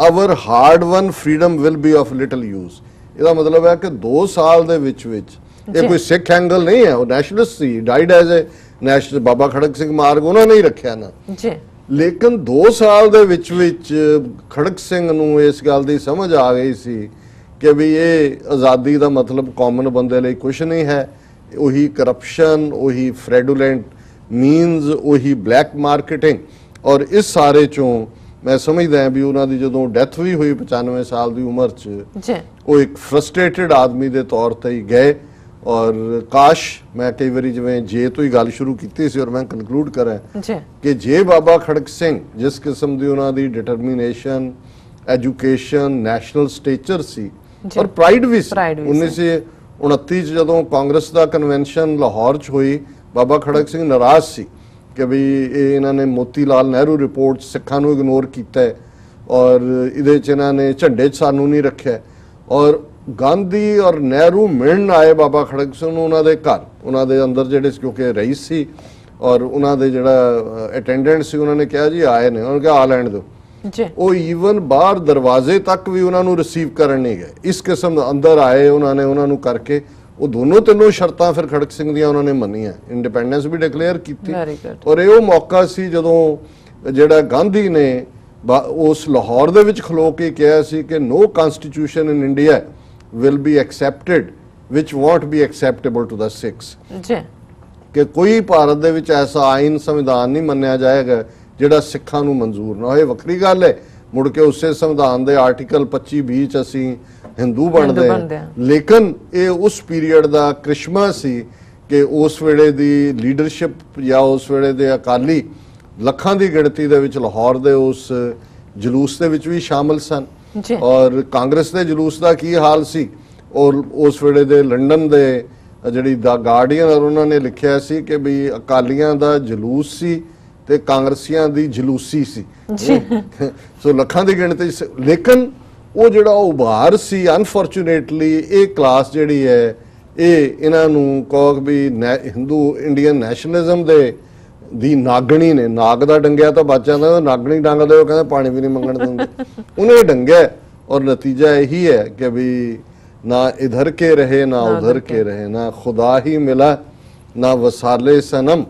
our hard won freedom will be of little use। ਇਹਦਾ ਮਤਲਬ ਹੈ ਕਿ 2 ਸਾਲ ਦੇ ਵਿੱਚ ਇਹ ਕੋਈ ਸਿੱਖ ਐਂਗਲ ਨਹੀਂ ਹੈ, ਉਹ ਨੈਸ਼ਨਲਿਸਟ ਸੀ, died as a national. Baba Kharak Singh Marg ਉਹਨਾਂ ਨੇ ਹੀ ਰੱਖਿਆ ਨਾ ਜੀ। ਲੇਕਿਨ 2 ਸਾਲ ਦੇ ਵਿੱਚ ਖੜਕ ਸਿੰਘ ਨੂੰ ਇਸ ਗੱਲ ਦੀ ਸਮਝ ਆ ਗਈ ਸੀ ਕਿ ਵੀ ਇਹ ਆਜ਼ਾਦੀ ਦਾ ਮਤਲਬ ਕਾਮਨ ਬੰਦੇ ਲਈ ਕੁਝ ਨਹੀਂ ਹੈ। ਉਹੀ ਕਰਪਸ਼ਨ, ਉਹੀ ਫਰੈਡੂਲੈਂਟ ਮੀਨਸ, ਉਹੀ ਬਲੈਕ ਮਾਰਕੀਟਿੰਗ। ਔਰ ਇਸ ਸਾਰੇ ਚੋਂ ਮੈਂ ਸਮਝਦਾ ਵੀ ਉਹਨਾਂ ਦੀ ਜਦੋਂ ਡੈਥ ਵੀ ਹੋਈ 95 ਸਾਲ ਦੀ ਉਮਰ 'ਚ, ਉਹ ਇੱਕ ਫਰਸਟ੍ਰੇਟਡ ਆਦਮੀ ਦੇ ਤੌਰ ਤੇ ਹੀ ਗਏ। ਔਰ ਕਾਸ਼ ਮੈਂ ਕਈ ਵਾਰੀ ਜਿਵੇਂ ਜੇ ਤੋਂ ਹੀ ਗੱਲ ਸ਼ੁਰੂ ਕੀਤੀ ਸੀ ਔਰ ਮੈਂ ਕਨਕਲੂਡ ਕਰਾਂ ਕਿ ਜੇ ਬਾਬਾ ਖੜਕ ਸਿੰਘ ਜਿਸ ਕਿਸਮ ਦੀ ਉਹਨਾਂ ਦੀ ਡਿਟਰਮੀਨੇਸ਼ਨ, ਐਜੂਕੇਸ਼ਨ, ਨੈਸ਼ਨਲ ਸਟੇਚਰ ਸੀ ਔਰ ਪ੍ਰਾਈਡ ਵੀ ਸੀ। 1929 'ਚ ਜਦੋਂ ਕਾਂਗਰਸ ਦਾ ਕਨਵੈਨਸ਼ਨ ਲਾਹੌਰ 'ਚ ਹੋਈ, ਬਾਬਾ ਖੜਕ ਸਿੰਘ ਨਾਰਾਜ਼ ਸੀ ਕਿ ਵੀ ਇਹਨਾਂ ਨੇ ਮੋਤੀ ਲਾਲ ਨਹਿਰੂ ਰਿਪੋਰਟ ਸਿੱਖਾਂ ਨੂੰ ਇਗਨੋਰ ਕੀਤਾ ਔਰ ਇਹਦੇ 'ਚ ਇਹਨਾਂ ਨੇ ਝੰਡੇ 'ਚ ਸਾਨੂੰ ਨਹੀਂ ਰੱਖਿਆ। ਔਰ ਗਾਂਧੀ ਔਰ ਨਹਿਰੂ ਮਿਲਣ ਆਏ ਬਾਬਾ ਖੜਕ ਸਿੰਘ ਨੂੰ ਉਹਨਾਂ ਦੇ ਘਰ, ਉਹਨਾਂ ਦੇ ਅੰਦਰ ਜਿਹੜੇ ਕਿਉਂਕਿ ਰਈਸ ਸੀ ਔਰ ਉਹਨਾਂ ਦੇ ਜਿਹੜਾ ਅਟੈਂਡੈਂਟ ਸੀ, ਉਹਨਾਂ ਨੇ ਕਿਹਾ ਜੀ ਆਏ ਨੇ, ਉਹਨਾਂ ਨੇ ਕਿਹਾ ਆ ਲੈਣ ਦਿਓ। ਉਹ ਈਵਨ ਬਾਹਰ ਦਰਵਾਜ਼ੇ ਤੱਕ ਵੀ ਉਹਨਾਂ ਨੂੰ ਰਿਸੀਵ ਕਰਨ ਨਹੀਂ ਗਏ। ਇਸ ਕਿਸਮ ਦਾ ਅੰਦਰ ਆਏ ਉਹਨਾਂ ਨੇ, ਉਹਨਾਂ ਨੂੰ ਕਰਕੇ ਉਹ ਦੋਨੋਂ ਤਿੰਨੋਂ ਸ਼ਰਤਾਂ ਫਿਰ ਖੜਕ ਸਿੰਘ ਦੀਆਂ ਉਹਨਾਂ ਨੇ ਮੰਨੀਆਂ, ਇੰਡੀਪੈਂਡੈਂਸ ਵੀ ਡਿਕਲੇਅਰ ਕੀਤੀ। ਔਰ ਇਹ ਉਹ ਮੌਕਾ ਸੀ ਜਦੋਂ ਜਿਹੜਾ ਗਾਂਧੀ ਨੇ ਉਸ ਲਾਹੌਰ ਦੇ ਵਿੱਚ ਖਲੋ ਕੇ ਕਿਹਾ ਸੀ ਕਿ no constitution in India will be accepted which won't be acceptable to the Sikhs। ਕਿ ਕੋਈ ਭਾਰਤ ਦੇ ਵਿੱਚ ਐਸਾ ਆਇਨ, ਸੰਵਿਧਾਨ ਨਹੀਂ ਮੰਨਿਆ ਜਾਏਗਾ ਜਿਹੜਾ ਸਿੱਖਾਂ ਨੂੰ ਮਨਜ਼ੂਰ ਨਾ ਹੋਏ। ਵੱਖਰੀ ਗੱਲ ਹੈ ਮੁੜ ਕੇ ਉਸੇ ਸੰਵਿਧਾਨ ਦੇ ਆਰਟੀਕਲ 25-20 'ਚ ਅਸੀਂ ਹਿੰਦੂ ਬਣਦੇ ਹਾਂ, ਲੇਕਿਨ ਇਹ ਉਸ ਪੀਰੀਅਡ ਦਾ ਕ੍ਰਿਸ਼ਮਾ ਸੀ ਕਿ ਉਸ ਵੇਲੇ ਦੀ ਲੀਡਰਸ਼ਿਪ ਜਾਂ ਉਸ ਵੇਲੇ ਦੇ ਅਕਾਲੀ ਲੱਖਾਂ ਦੀ ਗਿਣਤੀ ਦੇ ਵਿੱਚ ਲਾਹੌਰ ਦੇ ਉਸ ਜਲੂਸ ਦੇ ਵਿੱਚ ਵੀ ਸ਼ਾਮਲ ਸਨ। ਔਰ ਕਾਂਗਰਸ ਦੇ ਜਲੂਸ ਦਾ ਕੀ ਹਾਲ ਸੀ, ਔਰ ਉਸ ਵੇਲੇ ਦੇ ਲੰਡਨ ਦੇ ਜਿਹੜੀ ਦਾ ਗਾਰਡੀਅਨ ਔਰ ਉਹਨਾਂ ਨੇ ਲਿਖਿਆ ਸੀ ਕਿ ਵੀ ਅਕਾਲੀਆਂ ਦਾ ਜਲੂਸ ਸੀ ਤੇ ਕਾਂਗਰਸੀਆਂ ਦੀ ਜਲੂਸੀ ਸੀ। ਸੋ ਲੱਖਾਂ ਦੀ ਗਿਣਤੀ। ਲੇਕਿਨ ਉਹ ਜਿਹੜਾ ਉਭਾਰ ਸੀ, ਅਨਫੋਰਚੂਨੇਟਲੀ ਇਹ ਕਲਾਸ ਜਿਹੜੀ ਹੈ ਇਹ ਇਹਨਾਂ ਨੂੰ ਕਹੋ ਵੀ ਹਿੰਦੂ ਇੰਡੀਅਨ ਨੈਸ਼ਨਲਿਜ਼ਮ ਦੀ ਨਾਗਣੀ ਨੇ, ਨਾਗ ਦਾ ਡੰਗਿਆ ਤਾਂ ਬਚ ਜਾਂਦਾ, ਨਾਗਣੀ ਡੰਗਦੇ ਉਹ ਕਹਿੰਦੇ ਪਾਣੀ ਵੀ ਨਹੀਂ ਮੰਗਣ ਦਿੰਦੇ, ਉਹਨੇ ਡੰਗਿਆ। ਔਰ ਨਤੀਜਾ ਇਹੀ ਹੈ ਕਿ ਵੀ ਨਾ ਇਧਰ ਕੇ ਰਹੇ ਨਾ ਉਧਰ ਕੇ ਰਹੇ, ਨਾ ਖੁਦਾ ਹੀ ਮਿਲਾ ਨਾ ਵਸਾਲੇ ਸਨਮ,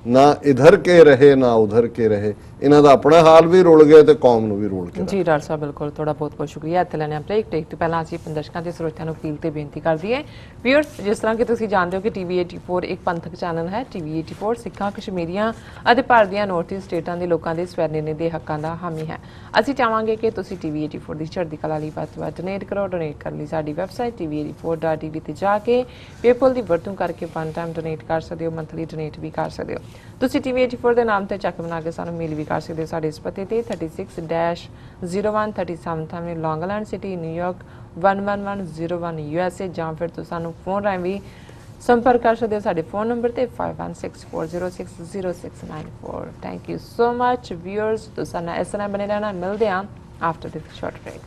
ਨਾ ਇਧਰ ਕੇ ਰਹੇ ਨਾ ਉਧਰ ਕੇ ਰਹੇ। ਇਹਨਾਂ ਦਾ ਆਪਣਾ ਹਾਲ ਵੀ ਰੁਲ ਗਿਆ ਤੇ ਕੌਮ ਨੂੰ ਵੀ ਰੋਲ ਕੇ। ਜੀ ਡਾਕਟਰ ਸਾਹਿਬ ਬਿਲਕੁਲ, ਤੁਹਾਡਾ ਬਹੁਤ ਬਹੁਤ ਸ਼ੁਕਰੀਆ। ਇੱਥੇ ਲੈਣੇ ਆਪਣੇ ਇੱਕ ਤੋਂ ਪਹਿਲਾਂ ਅਸੀਂ ਦਰਸ਼ਕਾਂ ਤੇ ਸਰੋਤਿਆਂ ਨੂੰ ਅਪੀਲ ਤੇ ਬੇਨਤੀ ਕਰਦੀ ਹੈ ਵੀਅਰਸ, ਜਿਸ ਤਰ੍ਹਾਂ ਕਿ ਤੁਸੀਂ ਜਾਣਦੇ ਹੋ ਕਿ TV 84 ਇੱਕ ਪੰਥਕ ਚੈਨਲ ਹੈ। TV 84 ਸਿੱਖਾਂ, ਕਸ਼ਮੀਰੀਆਂ ਅਤੇ ਭਾਰਤ ਦੀਆਂ ਨਾਰਥ ਈਸਟ ਸਟੇਟਾਂ ਦੇ ਲੋਕਾਂ ਦੇ ਸਵੈਰਨੇਨੇ ਦੇ ਹੱਕਾਂ ਦਾ ਹਾਮੀ ਹੈ। ਅਸੀਂ ਚਾਹਾਂਗੇ ਕਿ ਤੁਸੀਂ TV 84 ਦੀ ਚੜ੍ਹਦੀ ਕਲਾ ਲਈ ਵੱਧ ਤੋਂ ਵੱਧ ਡੋਨੇਟ ਕਰੋ। ਡੋਨੇਟ ਕਰਨ ਲਈ ਸਾਡੀ ਵੈਬਸਾਈਟ tv84.tv ਤੇ ਜਾ ਕੇ ਪੇਪਲ ਦੀ ਵਰਤੋਂ ਕਰਕੇ ਵਨ ਟਾਈਮ ਡੋਨੇਟ ਕਰ ਸਕਦੇ ਹੋ, ਮੰਥਲੀ ਡੋਨੇਟ ਵੀ ਕਰ ਸਕਦੇ ਹੋ। ਤੁਸੀਂ TV 84 ਦੇ ਨਾਮ ਤੇ ਚੱਕ ਬਣਾ ਕੇ ਸਾਨੂੰ ਮੇਲ ਵੀ ਕਰ ਸਕਦੇ ਹੋ ਸਾਡੇ ਇਸ ਪਤੇ ਤੇ 36-0137 ਲੌਂਗ ਆਈਲੈਂਡ ਸਿਟੀ, ਨਿਊਯਾਰਕ 11101 USA, ਜਾਂ ਫਿਰ ਤੁਸੀਂ ਸਾਨੂੰ ਫੋਨ ਰਾਹੀਂ ਵੀ ਸੰਪਰਕ ਕਰ ਸਕਦੇ ਹੋ ਸਾਡੇ ਫੋਨ ਨੰਬਰ ਤੇ 5164060694। Thank you so much viewers, ਤੁਸੀਂ ਇਸ ਤਰ੍ਹਾਂ ਬਣੇ ਰਹਿਣਾ। ਮਿਲਦੇ ਹਾਂ ਆਫਟਰ ਦਿਸ ਸ਼ਾਰਟ ਬ੍ਰੇਕ।